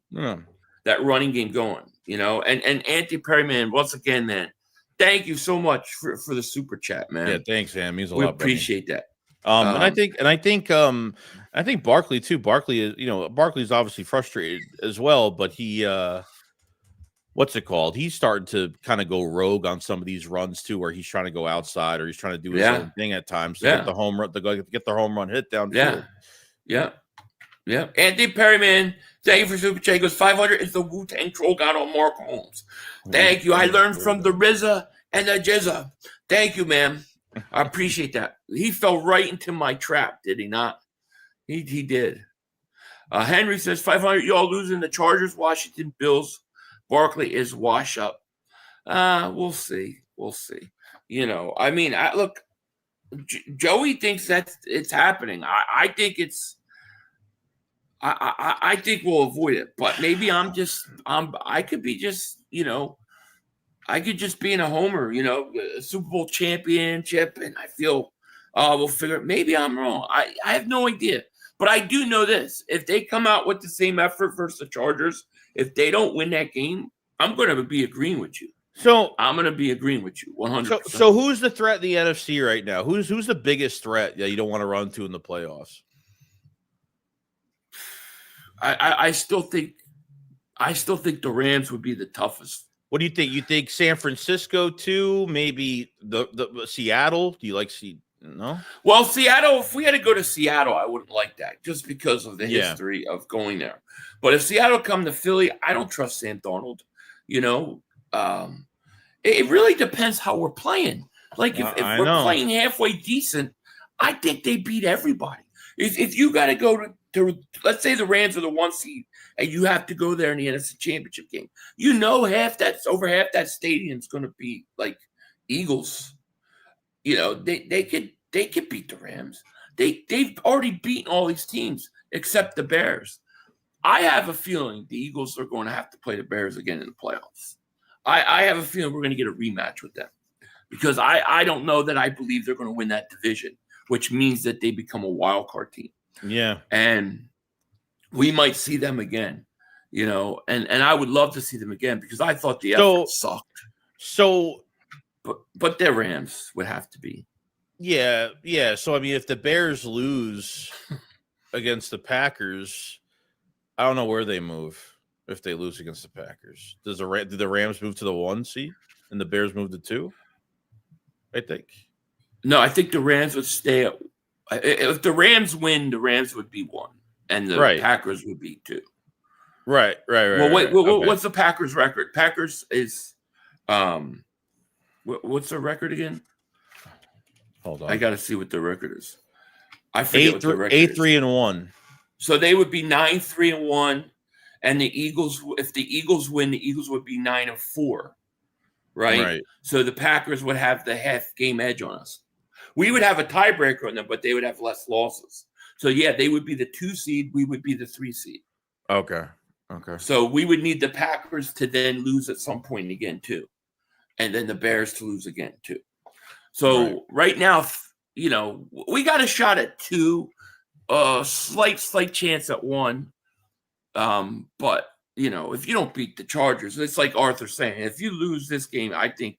running game going. You know, and Anthony Perry, man, once again, man, thank you so much for the super chat, man. Yeah, thanks, man. It means a we lot. Appreciate that. And I think Barkley too. Barkley is, you know, Barkley's obviously frustrated as well, but he what's it called? He's starting to kind of go rogue on some of these runs too, where he's trying to go outside or he's trying to do his own thing at times to get the home run, to get the home run hit downfield. Yeah. Anthony Perry, man, thank you for super chat. He goes, 500 is the Wu-Tang troll got on Mark Holmes. Thank you. I learned from the RZA and the Jizza. Thank you, man. I appreciate that. He fell right into my trap, did he not? He did. Henry says 500. Y'all losing the Chargers, Washington, Bills. Barkley is wash up. We'll see. You know, I mean, look, Joey thinks that it's happening. I think it's. I think we'll avoid it, but maybe I could be just, you know, I could just be in a homer, you know, a Super Bowl championship, and I feel, we'll figure it. Maybe I'm wrong. I have no idea. But I do know this. If they come out with the same effort versus the Chargers, if they don't win that game, I'm going to be agreeing with you. So I'm going to be agreeing with you 100%. So who's the threat in the NFC right now? Who's the biggest threat that you don't want to run to in the playoffs? I still think the Rams would be the toughest. What do you think? You think San Francisco too? Maybe the Seattle? Do you like no? Well, Seattle, if we had to go to Seattle, I wouldn't like that just because of the history of going there. But if Seattle come to Philly, I don't trust Sam Darnold. You know, it really depends how we're playing. Like if we're playing halfway decent, I think they beat everybody. If you got to go to let's say the Rams are the 1 seed and you have to go there in the NFC Championship game, you know, over half that stadium is going to be like Eagles. You know, they could beat the Rams. They've already beaten all these teams except the Bears. I have a feeling the Eagles are going to have to play the Bears again in the playoffs. I have a feeling we're going to get a rematch with them because I don't know that I believe they're going to win that division, which means that they become a wild card team. Yeah. And we might see them again, you know, and I would love to see them again because I thought the effort sucked. So, but their Rams would have to be. Yeah. So, I mean, if the Bears lose against the Packers, I don't know where they move if they lose against the Packers. Do the Rams move to the 1 seed and the Bears move to 2? I think. No, I think the Rams would stay at. If the Rams win, the Rams would be 1, and the Packers would be 2. Right. Well, wait. Okay. What's the Packers' record? Packers is, what's their record again? Hold on. I got to see what their record is. I forget what their record is. 8-3-1. So they would be 9-3-1, and the Eagles. If the Eagles win, the Eagles would be 9-4. Right. So the Packers would have the half game edge on us. We would have a tiebreaker on them, but they would have less losses. So, yeah, they would be the 2 seed. We would be the 3 seed. Okay. So we would need the Packers to then lose at some point again, too. And then the Bears to lose again, too. So right now, you know, we got a shot at 2, slight chance at 1. But, you know, if you don't beat the Chargers, it's like Arthur's saying, if you lose this game, I think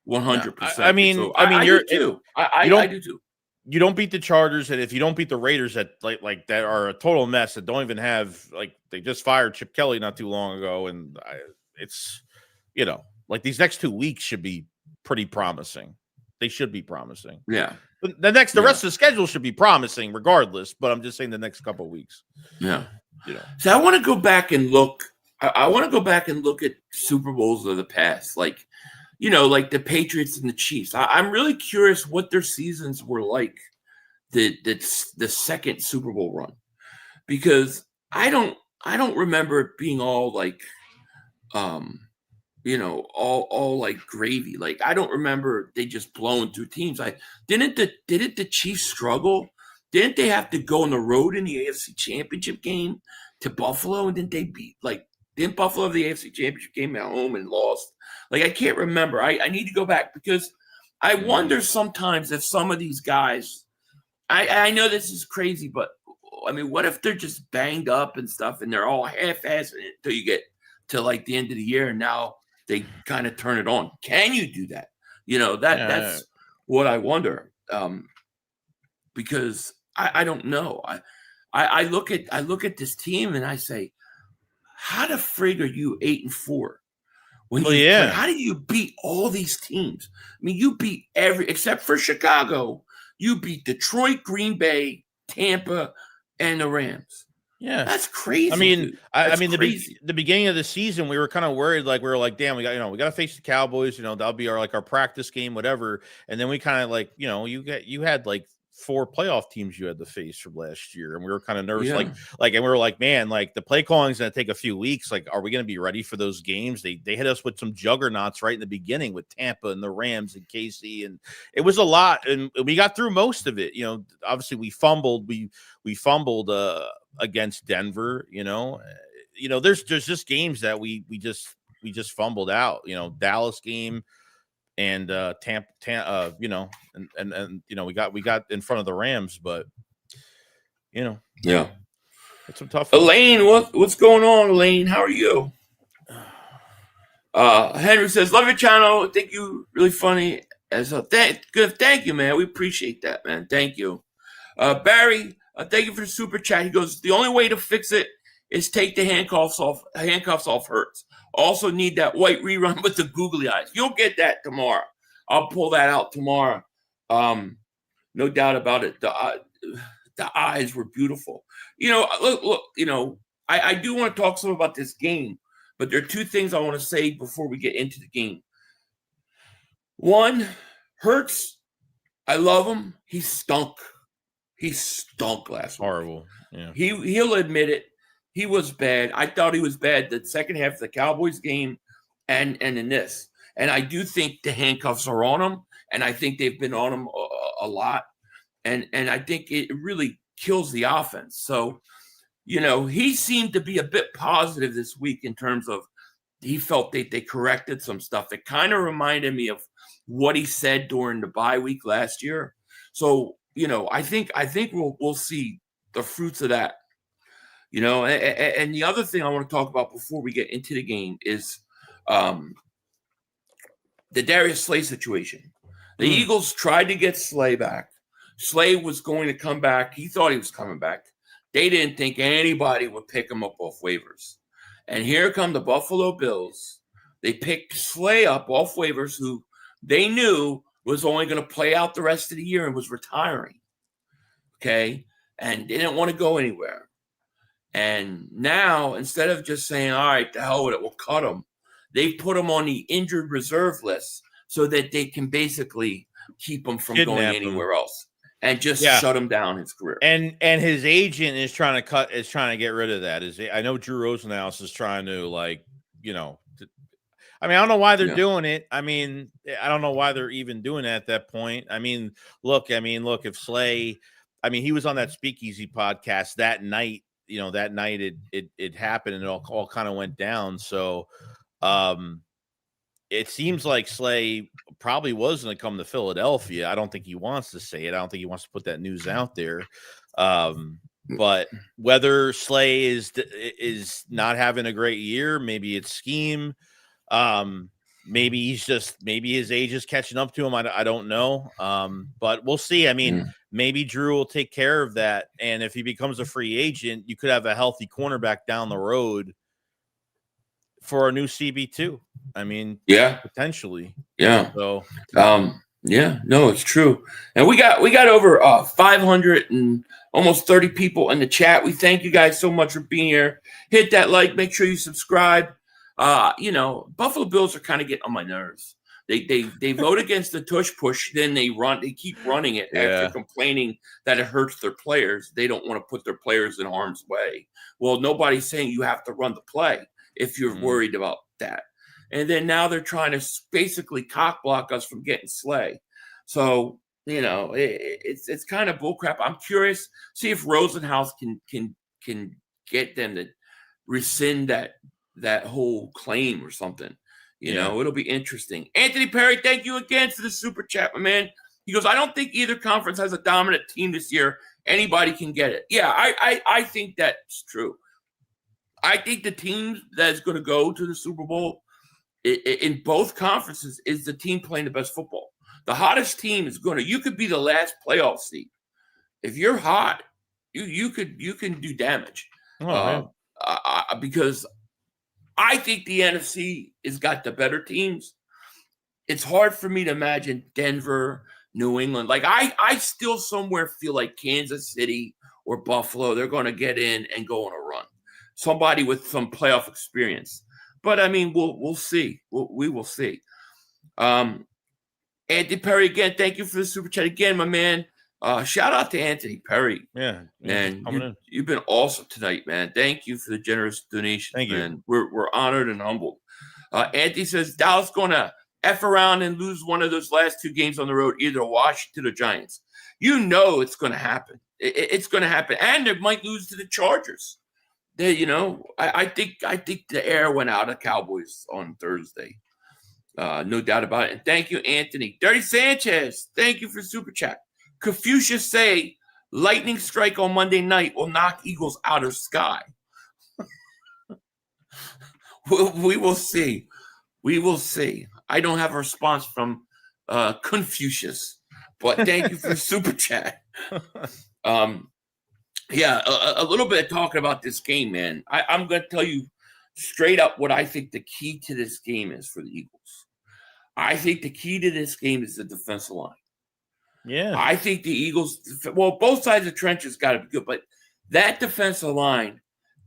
100%. I mean, I do too. I do too. you don't beat the Chargers, and if you don't beat the Raiders that like that are a total mess, that don't even have like they just fired Chip Kelly not too long ago, and it's like these next 2 weeks should be pretty promising. They should be promising. Yeah. But the rest of the schedule should be promising regardless. But I'm just saying the next couple of weeks. Yeah. So I want to go back and look. I want to go back and look at Super Bowls of the past, like the Patriots and the Chiefs. I'm really curious what their seasons were like, the second Super Bowl run, because I don't remember it being all like, all like gravy. Like I don't remember they just blowing through teams. Didn't the Chiefs struggle? Didn't they have to go on the road in the AFC Championship game to Buffalo, and didn't Buffalo have the AFC Championship game at home and lost? Like, I can't remember. I need to go back, because I wonder sometimes if some of these guys, I know this is crazy, but I mean, what if they're just banged up and stuff and they're all half-assed until you get to like the end of the year and now they kind of turn it on? Can you do that? That's what I wonder. Because I don't know. I look at this team and I say, how the frig are you 8-4? How do you beat all these teams? I mean, you beat except for Chicago. You beat Detroit, Green Bay, Tampa, and the Rams. Yeah, that's crazy. I mean, the beginning of the season, we were kind of worried. Like we were like, damn, we got to face the Cowboys. That'll be our practice game, whatever. And then we kind of you had like 4 playoff teams you had to face from last year, and we were kind of nervous. And we were like, man, like the play calling is going to take a few weeks. Like, are we going to be ready for those games? They hit us with some juggernauts right in the beginning with Tampa and the Rams and KC, and it was a lot, and we got through most of it. Obviously we fumbled. We fumbled against Denver. There's just games that we just fumbled out. Dallas game. And Tampa, and we got in front of the Rams, but it's some tough. Elaine, what's going on, Elaine? How are you? Henry says, love your channel. I think you really funny. Thank you, man. We appreciate that, man. Thank you. Barry, thank you for the super chat. He goes, the only way to fix it is take the handcuffs off Hurts. Also need that white rerun with the googly eyes. You'll get that tomorrow. I'll pull that out tomorrow. No doubt about it. The eyes were beautiful. Look. I do want to talk some about this game, but there are 2 things I want to say before we get into the game. One, Hurts. I love him. He stunk. He stunk last week. Horrible. Yeah. He'll admit it. He was bad. I thought he was bad the second half of the Cowboys game and in this. And I do think the handcuffs are on him, and I think they've been on him a lot. And I think it really kills the offense. So, he seemed to be a bit positive this week in terms of he felt they corrected some stuff. It kind of reminded me of what he said during the bye week last year. So, I think we'll see the fruits of that. And the other thing I want to talk about before we get into the game is the Darius Slay situation. The Eagles tried to get Slay back. Slay was going to come back. He thought he was coming back. They didn't think anybody would pick him up off waivers. And here come the Buffalo Bills. They picked Slay up off waivers, who they knew was only going to play out the rest of the year and was retiring. Okay? And didn't want to go anywhere. And now, instead of just saying, all right, the hell with it, we'll cut him, they put him on the injured reserve list so that they can basically keep him from going anywhere else and just shut him down his career. And his agent is trying to get rid of that. I know Drew Rosenhaus is trying to I don't know why they're doing it. I don't know why they're even doing it at that point. Look, if Slay, he was on that Speakeasy podcast that night. That night it happened and it all kind of went down. So it seems like Slay probably was going to come to Philadelphia. I don't think he wants to say it. I don't think he wants to put that news out there. But whether Slay is not having a great year, maybe it's scheme. Maybe his age is catching up to him. I don't know. But we'll see. maybe Drew will take care of that. And if he becomes a free agent, you could have a healthy cornerback down the road for a new CB2. I mean, potentially. Yeah. So, yeah, no, it's true. And we got over 500 and almost 30 people in the chat. We thank you guys so much for being here. Hit that like, make sure you subscribe. Buffalo Bills are kind of getting on my nerves. They vote against the tush push, then they keep running it after complaining that it hurts their players. They don't want to put their players in harm's way. Well, nobody's saying you have to run the play if you're worried about that. And then now they're trying to basically cock block us from getting Slay. So, it's kind of bullcrap. I'm curious, see if Rosenhaus can get them to rescind that whole claim or something. It'll be interesting. Anthony Perry, thank you again for the super chat, my man. He goes, I don't think either conference has a dominant team this year. Anybody can get it. Yeah, I think that's true. I think the team that's going to go to the Super Bowl in both conferences is the team playing the best football. The hottest team is you could be the last playoff seed. If you're hot, you can do damage. Because I think the NFC has got the better teams. It's hard for me to imagine Denver, New England. Like I still somewhere feel like Kansas City or Buffalo, they're going to get in and go on a run. Somebody with some playoff experience. But I mean, we'll see. We will see. Anthony Perry again. Thank you for the super chat again, my man. Shout out to Anthony Perry. Yeah, man, you've been awesome tonight, man. Thank you for the generous donation. Thank you. Man. We're honored and humbled. Anthony says Dallas going to F around and lose one of those last 2 games on the road, either Washington or Giants. It's going to happen. It's going to happen, and they might lose to the Chargers. I think the air went out of Cowboys on Thursday. No doubt about it. And thank you, Anthony. Dirty Sanchez, thank you for super chat. Confucius say lightning strike on Monday night will knock Eagles out of sky. we will see. We will see. I don't have a response from Confucius, but thank you for super chat. Yeah, a little bit of talking about this game, man. I'm going to tell you straight up what I think the key to this game is for the Eagles. I think the key to this game is the defensive line. Yeah. I think the Eagles, both sides of the trenches got to be good, but that defensive line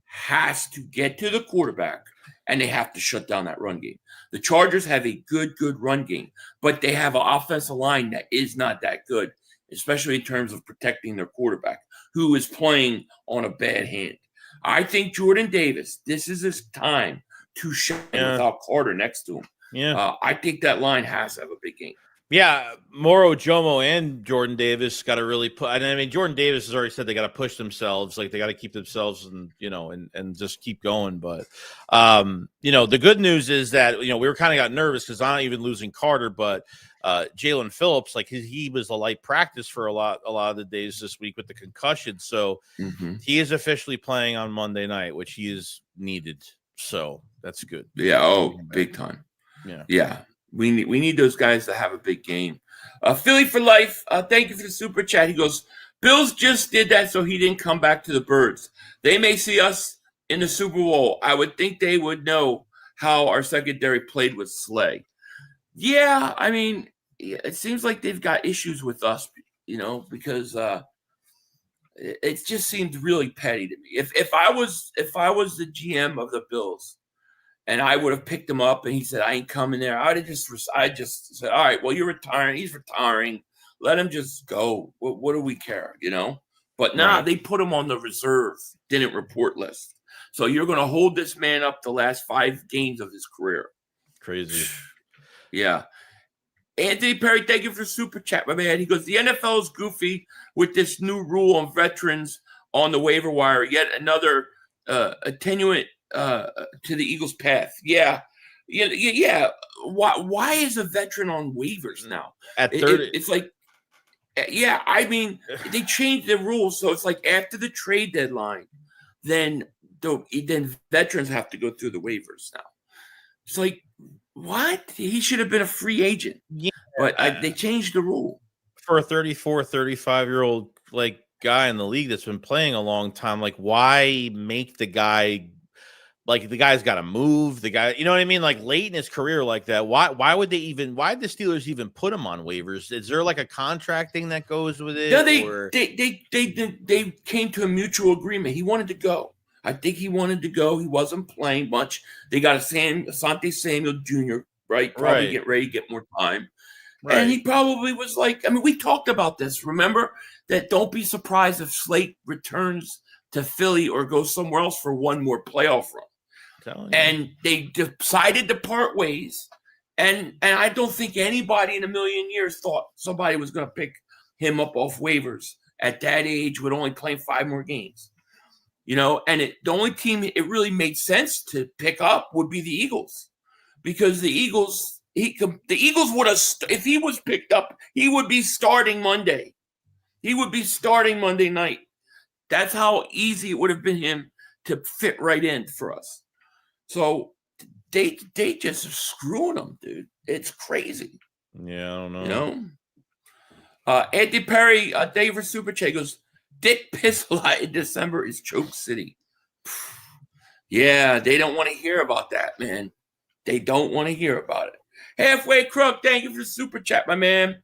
has to get to the quarterback, and they have to shut down that run game. The Chargers have a good run game, but they have an offensive line that is not that good, especially in terms of protecting their quarterback, who is playing on a bad hand. I think Jordan Davis, this is his time to shine without Carter next to him. Yeah. I think that line has to have a big game. Yeah, Moro Jomo and Jordan Davis got to really put. I mean, Jordan Davis has already said they got to push themselves, like they got to keep themselves, and just keep going. But the good news is that we were kind of got nervous because not even losing Carter, but Jalen Phillips, like he was a light practice for a lot of the days this week with the concussion, so he is officially playing on Monday night, which he is needed. So that's good. Yeah. Big time. Yeah. We need those guys to have a big game. Philly for life. Thank you for the super chat. He goes, Bills just did that so he didn't come back to the Birds. They may see us in the Super Bowl. I would think they would know how our secondary played with Slay. Yeah, I mean, it seems like they've got issues with us, because it just seemed really petty to me. If I was the GM of the Bills, and I would have picked him up, and he said, I ain't coming there, I just said, all right, well, you're retiring. He's retiring. Let him just go. What do we care, But now they put him on the reserve, didn't report list. So you're going to hold this man up the last 5 games of his career. Crazy. Yeah. Anthony Perry, thank you for super chat, my man. He goes, the NFL is goofy with this new rule on veterans on the waiver wire. Yet another attenuant to the Eagles' path. Yeah. Why is a veteran on waivers now? At 30, it's like, I mean, they changed the rules, so it's like after the trade deadline, then veterans have to go through the waivers now. It's like, what? He should have been a free agent. Yeah. But they changed the rule. for a 34, 35-year-old like guy in the league that's been playing a long time, like why make the guy like the guy's got to move the guy, you know what I mean? Like late in his career like that. Why would the Steelers even put him on waivers? Is there like a contract thing that goes with it? No, or? they came to a mutual agreement. He wanted to go. I think he wanted to go. He wasn't playing much. They got Asante Samuel Jr., right? Probably get ready to get more time. Right. And he probably was like, I mean, we talked about this. Remember that don't be surprised if Slate returns to Philly or goes somewhere else for one more playoff run. And they decided to part ways. And I don't think anybody in a million years thought somebody was going to pick him up off waivers at that age with only playing 5 more games. You know, and the only team it really made sense to pick up would be the Eagles, because the Eagles would have, if he was picked up, he would be starting Monday. He would be starting Monday night. That's how easy it would have been him to fit right in for us. So they just are screwing him, dude. It's crazy. Yeah, I don't know. You know, Andy Perry, David Superche goes, Dick Pistolite in December is Choke City. Yeah, they don't want to hear about that, man. They don't want to hear about it. Halfway Crook, thank you for the super chat, my man.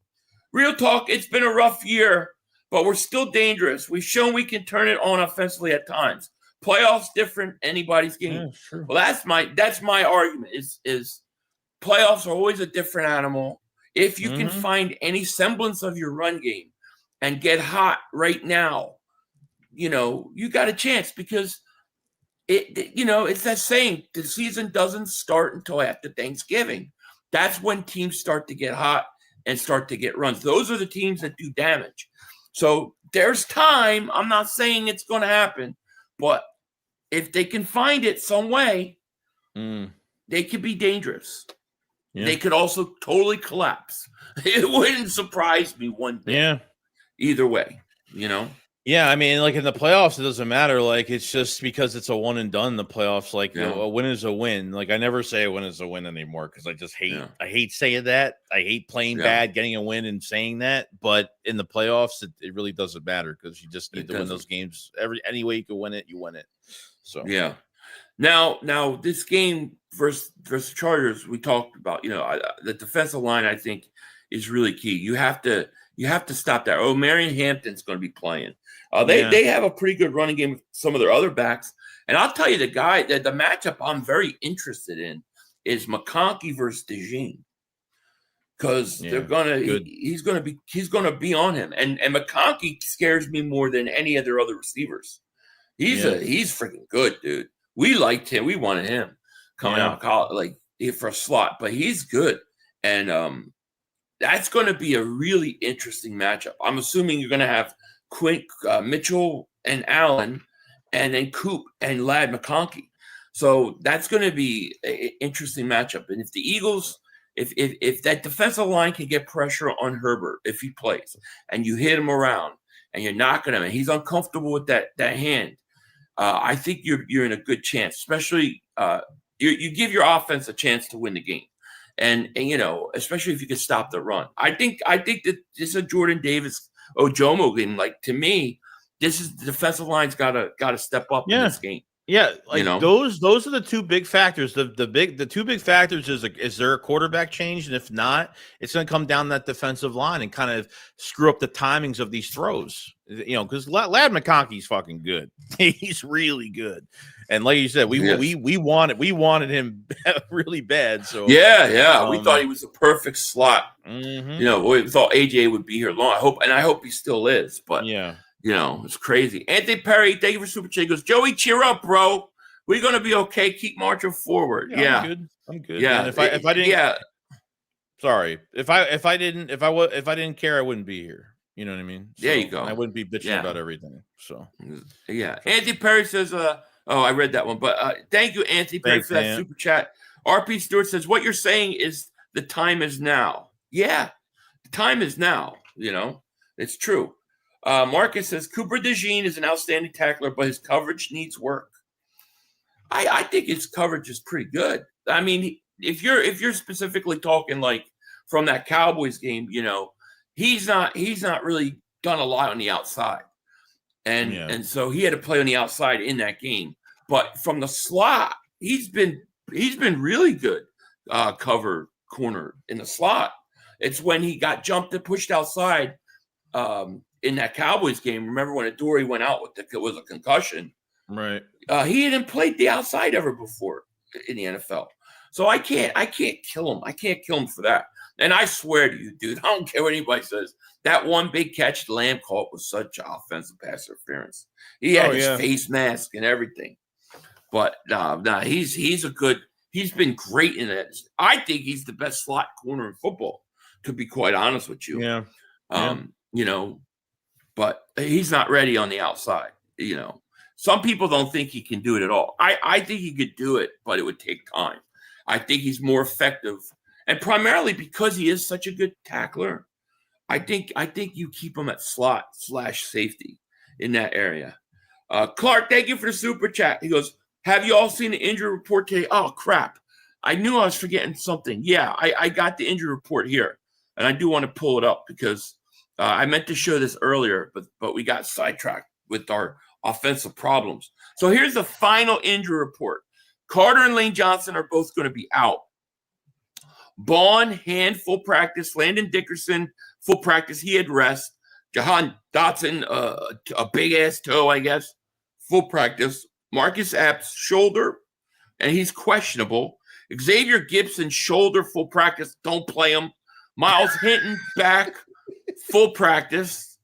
Real talk, it's been a rough year, but we're still dangerous. We've shown we can turn it on offensively at times. Playoffs different, anybody's game. Yeah, sure. Well, that's my argument. Is playoffs are always a different animal. If you can find any semblance of your run game and get hot right now, you know, you got a chance, because it's that saying, the season doesn't start until after Thanksgiving. That's when teams start to get hot and start to get runs. Those are the teams that do damage. So there's time. I'm not saying it's going to happen, but if they can find it some way, they could be dangerous. Yeah. They could also totally collapse. It wouldn't surprise me one bit. Yeah. Either way, you know? Yeah, I mean, like in the playoffs, it doesn't matter. Like, it's just because it's a one and done in the playoffs. Like, you know, a win is a win. Like, I never say a win is a win anymore, because I just hate I hate saying that. I hate playing bad, getting a win and saying that. But in the playoffs, it really doesn't matter, because you just need to win those games. Any way you can win it, you win it. So yeah. Now this game versus Chargers, we talked about, you know, the defensive line, I think, is really key. You have to stop that. Oh, Marion Hampton's going to be playing. They have a pretty good running game with some of their other backs. And I'll tell you, the matchup I'm very interested in is McConkey versus DeJean, because they're he's gonna be on him. And McConkey scares me more than any of their other receivers. He's freaking good, dude. We liked him. We wanted him coming out of college, like for a slot, but he's good. And that's going to be a really interesting matchup. I'm assuming you're going to have Mitchell and Allen, and then Coop and Ladd McConkey. So that's going to be an interesting matchup. And if the Eagles, if that defensive line can get pressure on Herbert, if he plays, and you hit him around and you're knocking him, and he's uncomfortable with that hand, I think you're in a good chance. Especially you give your offense a chance to win the game. And you know, especially if you can stop the run. I think that this is a Jordan Davis Ojomo game. Like, to me, this is the defensive line's gotta step up in this game. Yeah, like, you know? those are the two big factors. The two big factors is there a quarterback change, and if not, it's going to come down that defensive line and kind of screw up the timings of these throws. You know, because Ladd McConkey's fucking good. He's really good, and like you said, we wanted him really bad. So we thought he was a perfect slot. You know, we thought AJ would be here long. I hope he still is. But you know, it's crazy. Anthony Perry, thank you for super chat. He goes, Joey, cheer up, bro. We're gonna be okay. Keep marching forward. I'm good. Yeah. And if I didn't, sorry. If I didn't care, I wouldn't be here. You know what I mean? So, there you go. I wouldn't be bitching about everything. So Anthony Perry says, I read that one, but thank you, Anthony Perry, for that super chat. RP Stewart says, what you're saying is the time is now. Yeah, the time is now. You know, it's true. Marcus says Cooper DeJean is an outstanding tackler, but his coverage needs work. I think his coverage is pretty good. I mean, if you're specifically talking like from that Cowboys game, you know, he's not really done a lot on the outside. And so he had to play on the outside in that game. But from the slot, he's been really good cover corner in the slot. It's when he got jumped and pushed outside in that Cowboys game. Remember when Adoree went out with a concussion? Right. He hadn't played the outside ever before in the NFL. So I can't kill him. I can't kill him for that. And I swear to you, dude, I don't care what anybody says. That one big catch Lamb caught was such offensive pass interference. He had his face mask and everything. But he's been great in it. I think he's the best slot corner in football, to be quite honest with you. Yeah. You know, but he's not ready on the outside. You know, some people don't think he can do it at all. I think he could do it, but it would take time. I think he's more effective, and primarily because he is such a good tackler. I think you keep him at slot / safety in that area. Clark, thank you for the super chat. He goes, have you all seen the injury report today? Oh, crap. I knew I was forgetting something. Yeah, I got the injury report here, and I do want to pull it up because I meant to show this earlier, but we got sidetracked with our offensive problems. So here's the final injury report. Carter and Lane Johnson are both going to be out. Bond, hand, full practice. Landon Dickerson, full practice. He had rest. Jahan Dotson, a big-ass toe, I guess, full practice. Marcus Epps, shoulder, and he's questionable. Xavier Gibson, shoulder, full practice. Don't play him. Miles Hinton, back, full practice,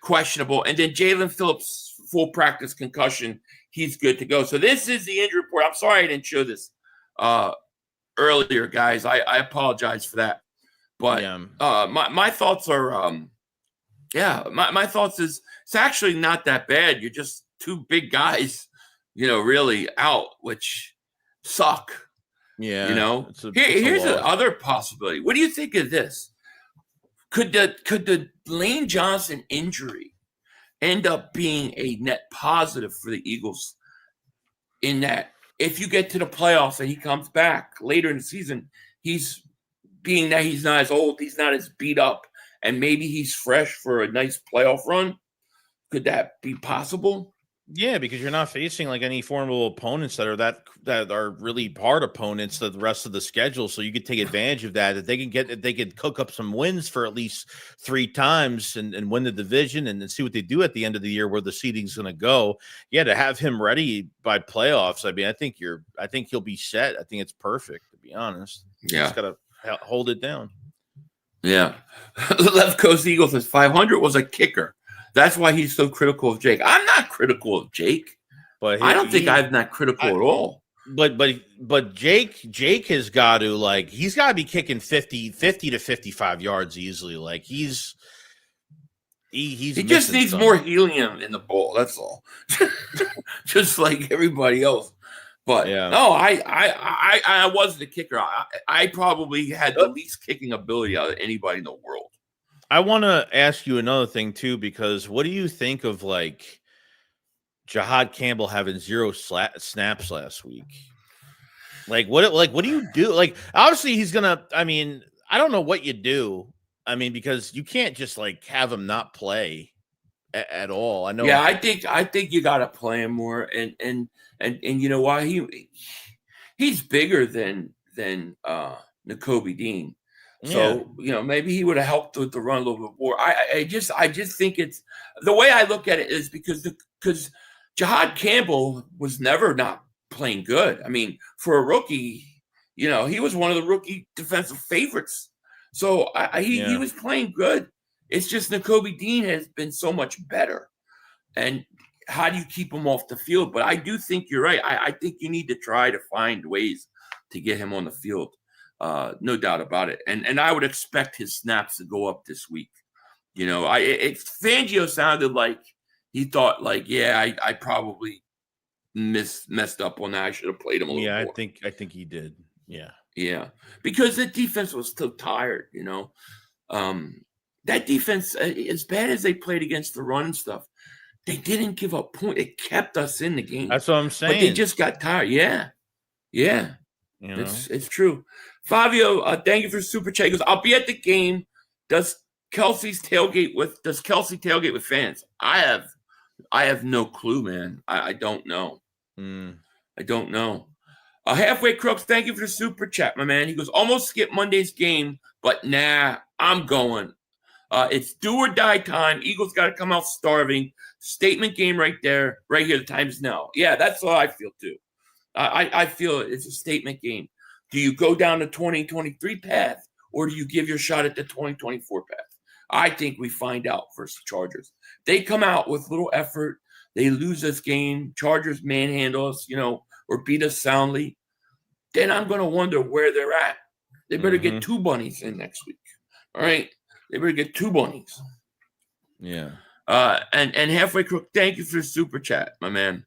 questionable. And then Jalen Phillips, full practice, concussion. He's good to go. So this is the injury report. I'm sorry I didn't show this earlier, guys. I apologize for that. But my thoughts are, my thoughts is it's actually not that bad. You're just two big guys, you know, really out, which suck. Yeah. You know, here's the other possibility. What do you think of this? Could the Lane Johnson injury end up being a net positive for the Eagles in that if you get to the playoffs and he comes back later in the season, he's not as old, he's not as beat up, and maybe he's fresh for a nice playoff run? Could that be possible? Yeah, because you're not facing like any formidable opponents that are really hard opponents the rest of the schedule. So you could take advantage of that. They could cook up some wins for at least 3 times and win the division and then see what they do at the end of the year where the seeding's going to go. Yeah, to have him ready by playoffs. I mean, I think he'll be set. I think it's perfect, to be honest. Yeah, just gotta hold it down. Yeah, the Left Coast Eagles says 500 was a kicker. That's why he's so critical of Jake. I'm not critical of Jake, but I don't think I'm not critical at all. But Jake has got to he's got to be kicking 50 to 55 yards easily. Like he just needs more helium in the bowl. That's all. Just like everybody else. But no, I wasn't a kicker. I probably had the least kicking ability out of anybody in the world. I want to ask you another thing too, because what do you think of Jahad Campbell having 0 snaps last week? What do you do? Obviously he's gonna. I mean, I don't know what you do. I mean, because you can't just have him not play at all. I know. Yeah, I think you got to play him more, and you know why he's bigger than Nakobe Dean. So, you know, maybe he would have helped with the run a little bit more. I just think it's the way I look at it is because Jahad Campbell was never not playing good. I mean, for a rookie, you know, he was one of the rookie defensive favorites. So he was playing good. It's just Nakobe Dean has been so much better. And how do you keep him off the field? But I do think you're right. I think you need to try to find ways to get him on the field. No doubt about it. And I would expect his snaps to go up this week. You know, Fangio sounded like he thought I probably messed up on that. I should have played him a little more. I think he did. Yeah. Yeah. Because the defense was so tired, you know. That defense, as bad as they played against the run and stuff, they didn't give up points. It kept us in the game. That's what I'm saying. But they just got tired. Yeah. Yeah. You know? It's true. Fabio, thank you for super chat. He goes, I'll be at the game. Does Kelsey tailgate with fans? I have no clue, man. I don't know. I don't know. Halfway Crooks, thank you for the super chat, my man. He goes, almost skip Monday's game, but nah, I'm going. It's do or die time. Eagles got to come out starving. Statement game right there, right here. The time is now. Yeah, that's how I feel too. I feel it's a statement game. Do you go down the 2023 path, or do you give your shot at the 2024 path? I think we find out versus Chargers. They come out with little effort. They lose this game. Chargers manhandle us, or beat us soundly. Then I'm going to wonder where they're at. They better get 2 bunnies in next week. All right? They better get 2 bunnies. Yeah. And Halfway Crook, thank you for the super chat, my man.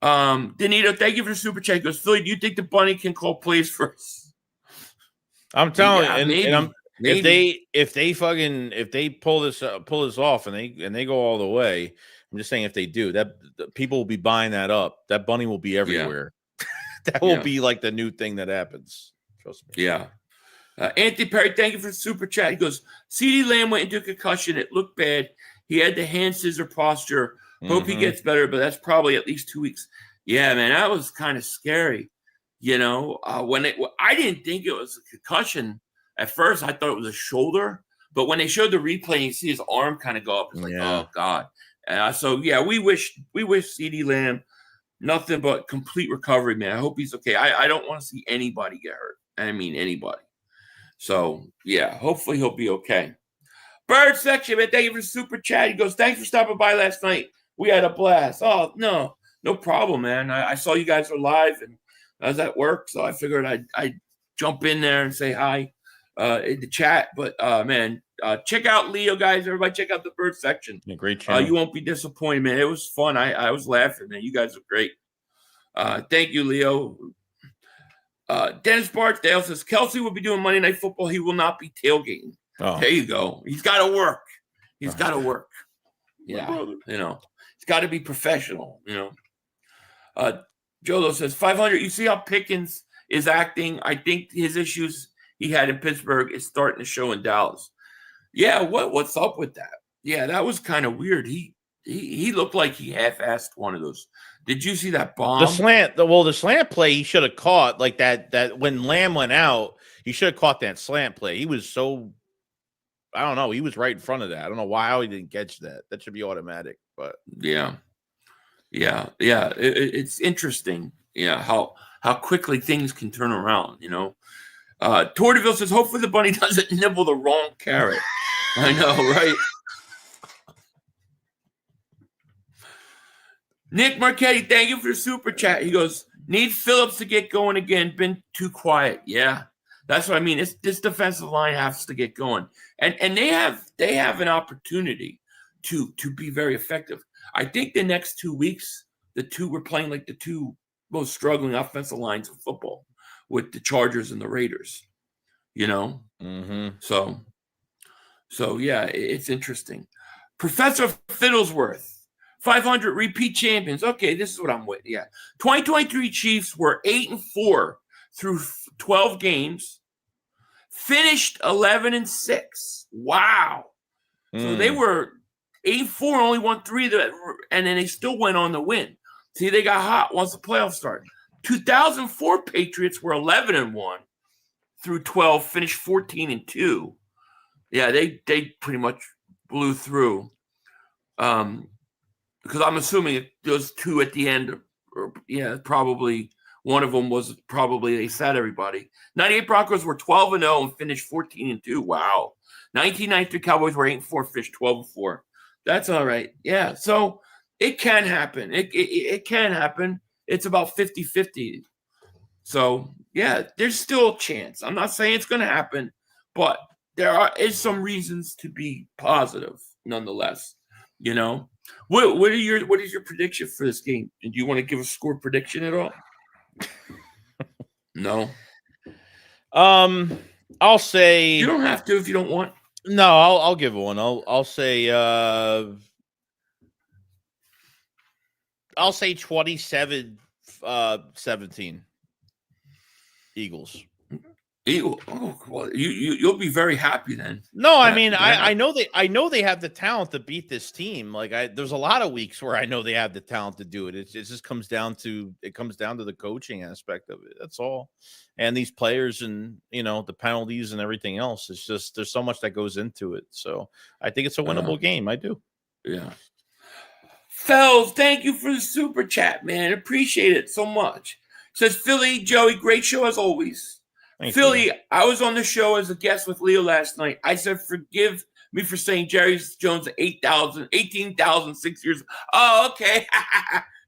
Danito, thank you for the super chat. He goes, Philly, do you think the bunny can call plays for us? I'm telling you, maybe. if they pull this off and they go all the way, I'm just saying if they do that, people will be buying that up. That bunny will be everywhere. Yeah. That will be like the new thing that happens. Trust me. Yeah. Anthony Perry, thank you for the super chat. He goes, CeeDee Lamb went into concussion. It looked bad. He had the hand scissor posture. Hope he gets better, but that's probably at least 2 weeks. Yeah, man, that was kind of scary. I didn't think it was a concussion. At first, I thought it was a shoulder. But when they showed the replay, you see his arm kind of go up. It's like, oh, God. We wish CeeDee Lamb nothing but complete recovery, man. I hope he's okay. I don't want to see anybody get hurt. I mean, anybody. So, yeah, hopefully he'll be okay. Bird section, man, thank you for the super chat. He goes, thanks for stopping by last night. We had a blast. Oh, no problem, man. I saw you guys were live, and I was at work, so I figured I'd jump in there and say hi in the chat. But, man, check out Leo, guys. Everybody check out the Bird section. Yeah, great channel. You won't be disappointed, man. It was fun. I was laughing, man. You guys are great. Thank you, Leo. Dennis Barksdale says, Kelsey will be doing Monday Night Football. He will not be tailgating. Oh. There you go. He's got to work. He's got to work. Yeah. He's got to be professional, Jolo says, 500. You see how Pickens is acting? I think his issues he had in Pittsburgh is starting to show in Dallas. Yeah, what's up with that? Yeah, that was kind of weird. He looked like he half-assed one of those. Did you see that bomb? The slant play he should have caught, like that when Lamb went out, he should have caught that slant play. He was so, I don't know, he was right in front of that. I don't know how he didn't catch that. That should be automatic, but yeah. It's interesting, how quickly things can turn around, Torteville says, hopefully the bunny doesn't nibble the wrong carrot. I know, right? Nick Marchetti, thank you for the super chat. He goes, need Phillips to get going again. Been too quiet. Yeah, that's what I mean. This defensive line has to get going, and they have an opportunity to be very effective. I think the next 2 weeks, we're playing like the 2 most struggling offensive lines of football with the Chargers and the Raiders. So yeah, it's interesting. Professor Fiddlesworth. 500 repeat champions. Okay, this is what I'm with. Yeah. 2023 Chiefs were 8-4 through 12 games. Finished 11-6. Wow. So they were 8-4, only won 3, and then they still went on to win. See, they got hot once the playoffs started. 2004 Patriots were 11-1 through 12, finished 14-2. Yeah, they pretty much blew through. Because I'm assuming those 2 at the end, probably one of them was probably they sat everybody. 98 Broncos were 12-0 and finished 14-2. Wow. 1993 Cowboys were 8-4, finished 12-4. That's all right. Yeah, so it can happen. It can happen. It's about 50-50. So, yeah, there's still a chance. I'm not saying it's going to happen, but there is some reasons to be positive nonetheless, What is your prediction for this game? Do you want to give a score prediction at all? No. I'll say you don't have to if you don't want. No, I'll give one. I'll say 27-17 Eagles. You'll be very happy then. No, I mean, I know they have the talent to beat this team. Like there's a lot of weeks where I know they have the talent to do it. It just comes down to the coaching aspect of it. That's all. And these players and the penalties and everything else. It's just there's so much that goes into it. So I think it's a winnable game. I do. Yeah. Fells, thank you for the super chat, man. Appreciate it so much. Says Philly, Joey, great show as always. Thank Philly, you. I was on the show as a guest with Leo last night. I said, forgive me for saying Jerry Jones 18,000 6 years. Oh, okay.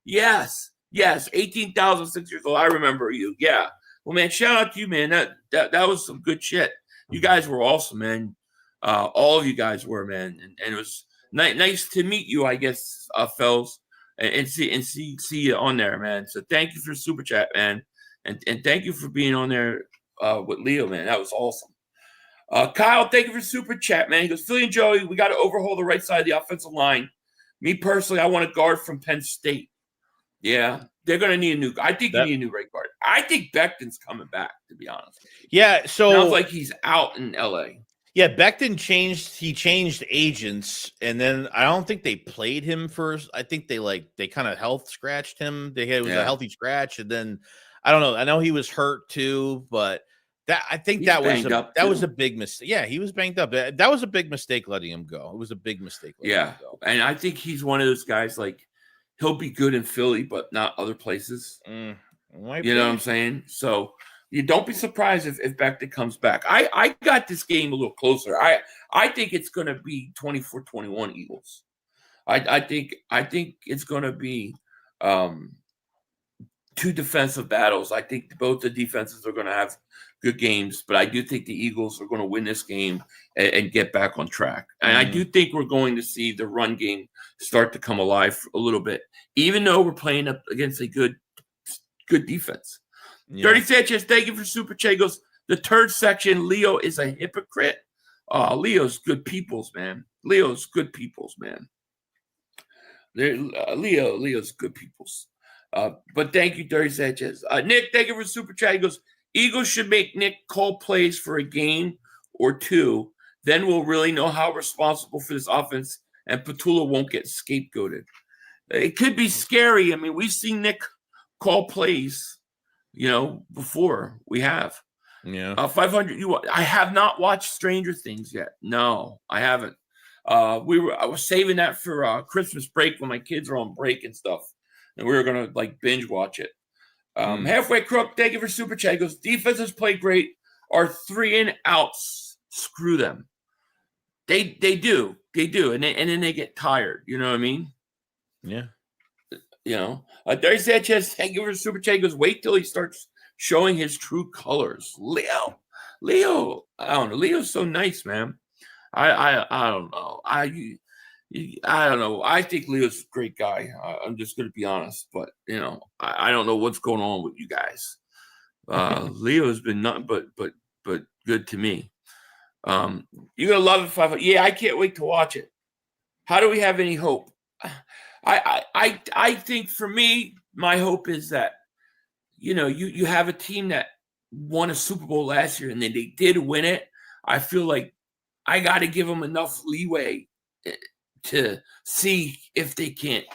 Yes, 18,000 6 years old. I remember you. Yeah. Well, man, shout out to you, man. That was some good shit. You guys were awesome, man. All of you guys were, man. And it was nice to meet you, I guess, Fells, and see you on there, man. So thank you for super chat, man. And thank you for being on there with Leo, man. That was awesome. Kyle, thank you for super chat, man. He goes, Philly and Joey, we got to overhaul the right side of the offensive line. Me personally, I want a guard from Penn State. Yeah, they're going to need a new. I think you need a new right guard. I think Becton's coming back, to be honest. Yeah, so sounds like he's out in L.A. Yeah, Becton changed agents, and then I don't think they played him first. I think they kind of health scratched him. It was a healthy scratch, and then I don't know. I know he was hurt too, but I think that was a big mistake. Yeah, he was banged up. That was a big mistake letting him go. It was a big mistake. Him go. And I think he's one of those guys like he'll be good in Philly, but not other places. You know what I'm saying? So you don't be surprised if Becton comes back. I got this game a little closer. I think it's going to be 24-21 Eagles. I think it's going to be two defensive battles. I think both the defenses are going to have good games, but I do think the Eagles are going to win this game and get back on track. And I do think we're going to see the run game start to come alive a little bit, even though we're playing up against a good defense. Yeah. Dirty Sanchez, thank you for super chat. He goes, the third section, Leo is a hypocrite. Leo's good peoples, man. Leo's good peoples. But thank you, Dirty Sanchez. Nick, thank you for super chat. He goes, Eagles should make Nick call plays for a game or two. Then we'll really know how responsible for this offense, and Petula won't get scapegoated. It could be scary. I mean, we've seen Nick call plays, before. We have. Yeah. 500. I have not watched Stranger Things yet. No, I haven't. I was saving that for Christmas break when my kids are on break and stuff, and we were gonna binge watch it. Halfway Crook, thank you for super chat. He goes, defenses play great. Our 3 and outs, screw them. They do, and then they get tired. You know what I mean? Yeah. Dirty Sanchez, thank you for super chat. He goes, wait till he starts showing his true colors. Leo, I don't know. Leo's so nice, man. I don't know. I don't know. I think Leo's a great guy. I'm just going to be honest, but I don't know what's going on with you guys. Leo's been nothing but good to me. You're gonna love it. 500. Yeah, I can't wait to watch it. How do we have any hope? I think for me, my hope is that you have a team that won a Super Bowl last year and then they did win it. I feel like I got to give them enough leeway to see if they can't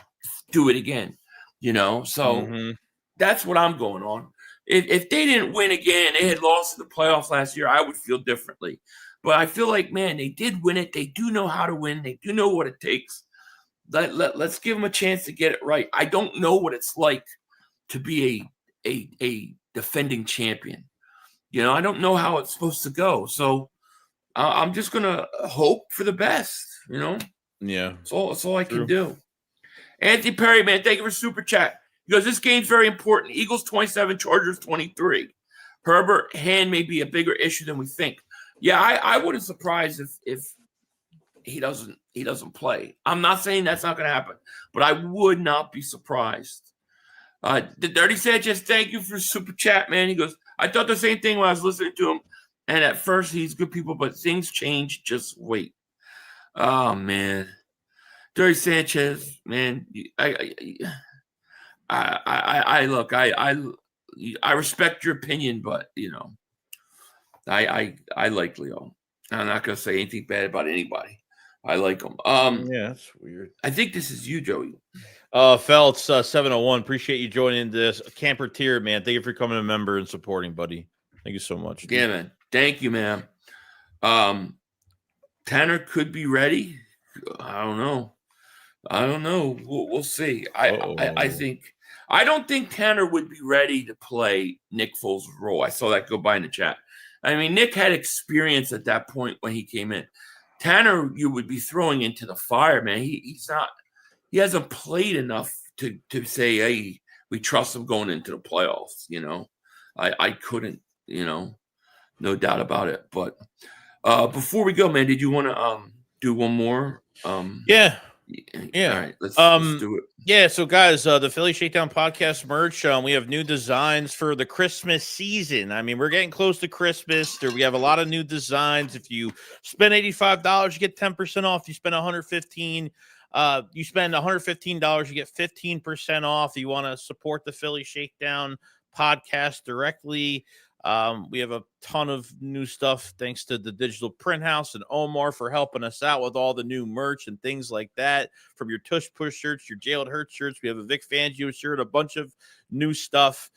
do it again. So that's what I'm going on. If they didn't win again, they had lost in the playoffs last year, I would feel differently. But I feel like, man, they did win it. They do know how to win. They do know what it takes. Let's give them a chance to get it right. I don't know what it's like to be a defending champion. I don't know how it's supposed to go. So I'm just going to hope for the best, Yeah. That's all I can do. Anthony Perry, man, thank you for super chat. He goes, this game's very important. Eagles 27, Chargers 23. Herbert hand may be a bigger issue than we think. Yeah, I wouldn't surprise if he doesn't play. I'm not saying that's not going to happen, but I would not be surprised. The Dirty Sanchez, thank you for super chat, man. He goes, I thought the same thing when I was listening to him, and at first he's good people, but things change. Just wait. Oh man, Dirty Sanchez, man. I look. I respect your opinion, but I like Leo. I'm not gonna say anything bad about anybody. I like him. Yeah, that's weird. I think this is you, Joey. Feltz 701. Appreciate you joining this camper tier, man. Thank you for coming a member and supporting, buddy. Thank you so much. Yeah, man. Thank you, man. Tanner could be ready. I don't know. We'll see. I don't think Tanner would be ready to play Nick Foles' role. I saw that go by in the chat. I mean, Nick had experience at that point when he came in. Tanner, you would be throwing into the fire, man. He's not. He hasn't played enough to say, hey, we trust him going into the playoffs. You know, I couldn't. You know, no doubt about it. But before we go, man, did you want to do one more? Yeah. All right, let's do it. Yeah, so guys, the Philly Shakedown podcast merch, we have new designs for the Christmas season. I mean, we're getting close to Christmas. We have a lot of new designs. If you spend $85, you get 10% off. You spend $115, you spend $115, you get 15% off. You want to support the Philly Shakedown podcast directly. We have a ton of new stuff thanks to the Digital Print House and Omar for helping us out with all the new merch and things like that. From your Tush Push shirts, your Jalen Hurts shirts, we have a Vic Fangio shirt, a bunch of new stuff.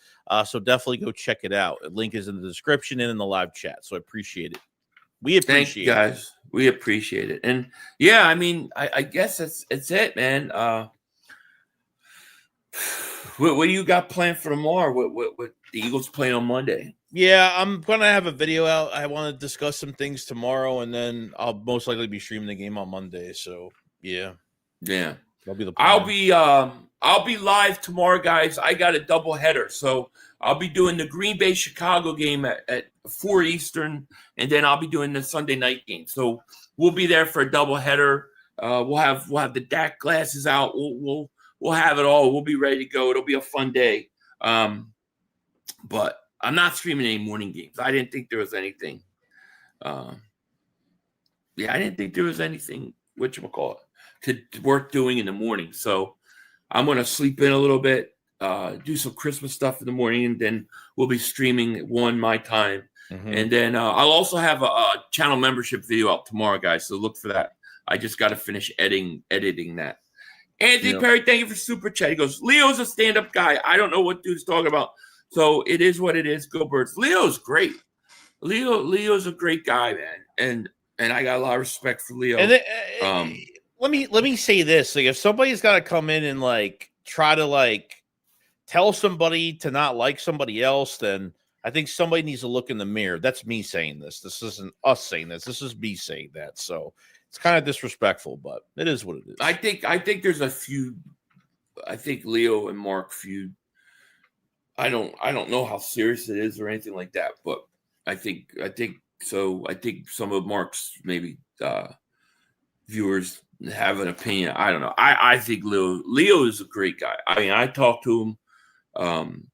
So definitely go check it out. The link is in the description and in the live chat. So I appreciate it. We appreciate Thank you, guys. We appreciate it. And yeah, I mean, I guess it's it, man. What do you got planned for tomorrow? What the Eagles playing on Monday? Yeah, I'm going to have a video out. I want to discuss some things tomorrow, and then I'll most likely be streaming the game on Monday. So, yeah. Yeah. That'll be the plan. I'll be live tomorrow, guys. I got a double header. So, I'll be doing the Green Bay Chicago game at 4 Eastern, and then I'll be doing the Sunday night game. So, we'll be there for a double header. We'll have the DAC glasses out. We'll have it all. We'll be ready to go. It'll be a fun day. But I'm not streaming any morning games. I didn't think there was anything. I didn't think there was anything, whatchamacallit, to worth doing in the morning. So I'm going to sleep in a little bit, do some Christmas stuff in the morning, and then we'll be streaming at 1 my time. Mm-hmm. And then I'll also have a channel membership video out tomorrow, guys. So look for that. I just got to finish editing that. Anthony Perry, thank you for super chat. He goes, Leo's a stand-up guy. I don't know what dude's talking about. So it is what it is. Go Birds. Leo's great. Leo's a great guy, man. And I got a lot of respect for Leo. And let me say this. Like, if somebody's got to come in and like try to like tell somebody to not like somebody else, then I think somebody needs to look in the mirror. That's me saying this. This isn't us saying this. This is me saying that. So it's kind of disrespectful, but it is what it is. I think there's a feud. I think Leo and Mark feud. I don't know how serious it is or anything like that, but I think so. I think some of Mark's maybe viewers have an opinion. I don't know. I think Leo is a great guy. I mean, I talked to him.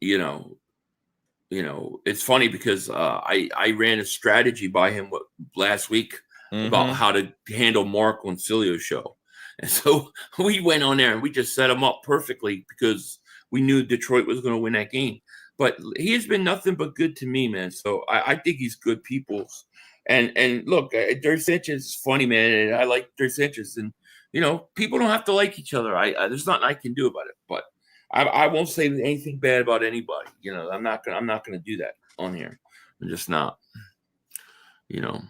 You know, it's funny because I ran a strategy by him last week about how to handle Mark on Cilio's show, and so we went on there and we just set him up perfectly because we knew Detroit was going to win that game. But he has been nothing but good to me, man. So I think he's good people. And look, Dirk Sanchez is funny, man. And I like Dirk Sanchez. And, you know, people don't have to like each other. There's nothing I can do about it. But I won't say anything bad about anybody. You know, I'm not gonna do that on here. I'm just not. You know,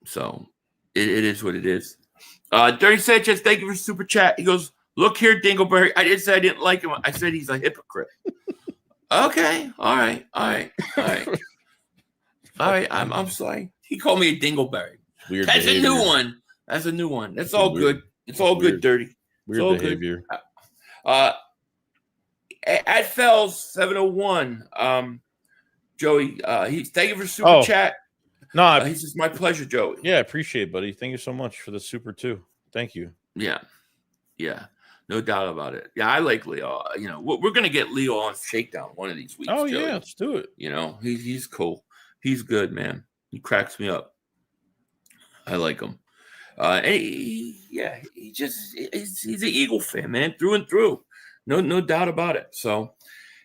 so it is what it is. Dirk Sanchez, thank you for super chat. He goes, look here, Dingleberry. I didn't say I didn't like him. I said he's a hypocrite. Okay. All right. I'm sorry. He called me a Dingleberry. Weird That's behavior. a new one. That's all good. It's all good, Dirty. Weird all behavior. Good. At Fells 701. Joey, thank you for super chat. No, he says my pleasure, Joey. Yeah, I appreciate it, buddy. Thank you so much for the super too. Thank you. Yeah. No doubt about it. Yeah, I like Leo. You know, we're gonna get Leo on Shakedown one of these weeks. Oh Joey. yeah, let's do it. You know, he's cool. He's good, man. He cracks me up. I like him. And he's an Eagle fan, man, through and through. No doubt about it. So,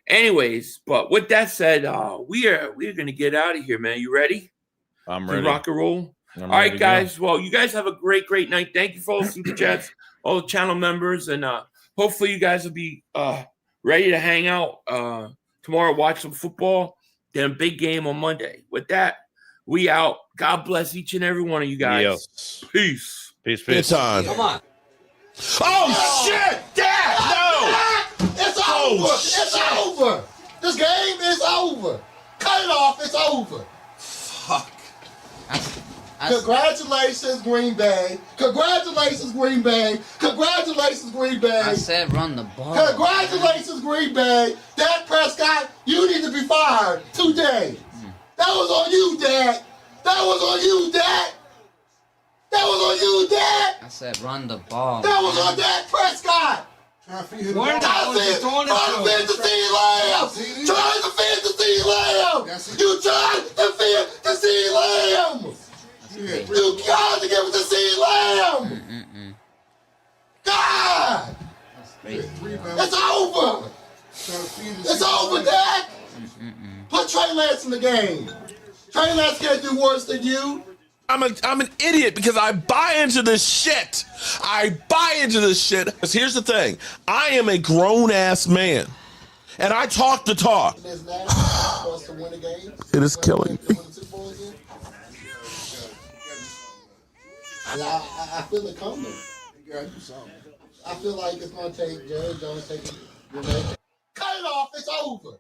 Anyways, but with that said, we're gonna get out of here, man. You ready? I'm To ready. rock and roll. I'm All ready right, to guys. Well, you guys have a great night. Thank you for listening to Jets, all the channel members, and hopefully you guys will be ready to hang out tomorrow, watch some football, then a big game on Monday. With that, we out. God bless each and every one of you guys. Yes. Peace. Peace. Good time. Come on. Oh, shit! Dad! No! It's Oh, over. shit. It's over. This game is over. Cut it off. It's over. Fuck. Congratulations, Green Bay. Congratulations, Green Bay. Congratulations, Green Bay. I said run the ball. Congratulations, Green Bay. Dak Prescott, you need to be fired today. That was on you, Dak. That was on you, Dak. That was on you, Dak. I said run the ball. That was on Dak Prescott. Trying to feed him Trying to feed the sea lamb. Trying to feed the sea lamb. You tried to feed the sea lamb. You got to give it to sea lamb. God. It's over. It's over, Dak. Put Trey Lance in the game. Trey Lance can't do worse than you. I'm an idiot because I buy into this shit. I buy into this shit. Because here's the thing. I am a grown-ass man. And I talk the talk. It is killing me. I feel it coming. I feel like it's going to take Jerry Jones taking. Cut it off. It's over.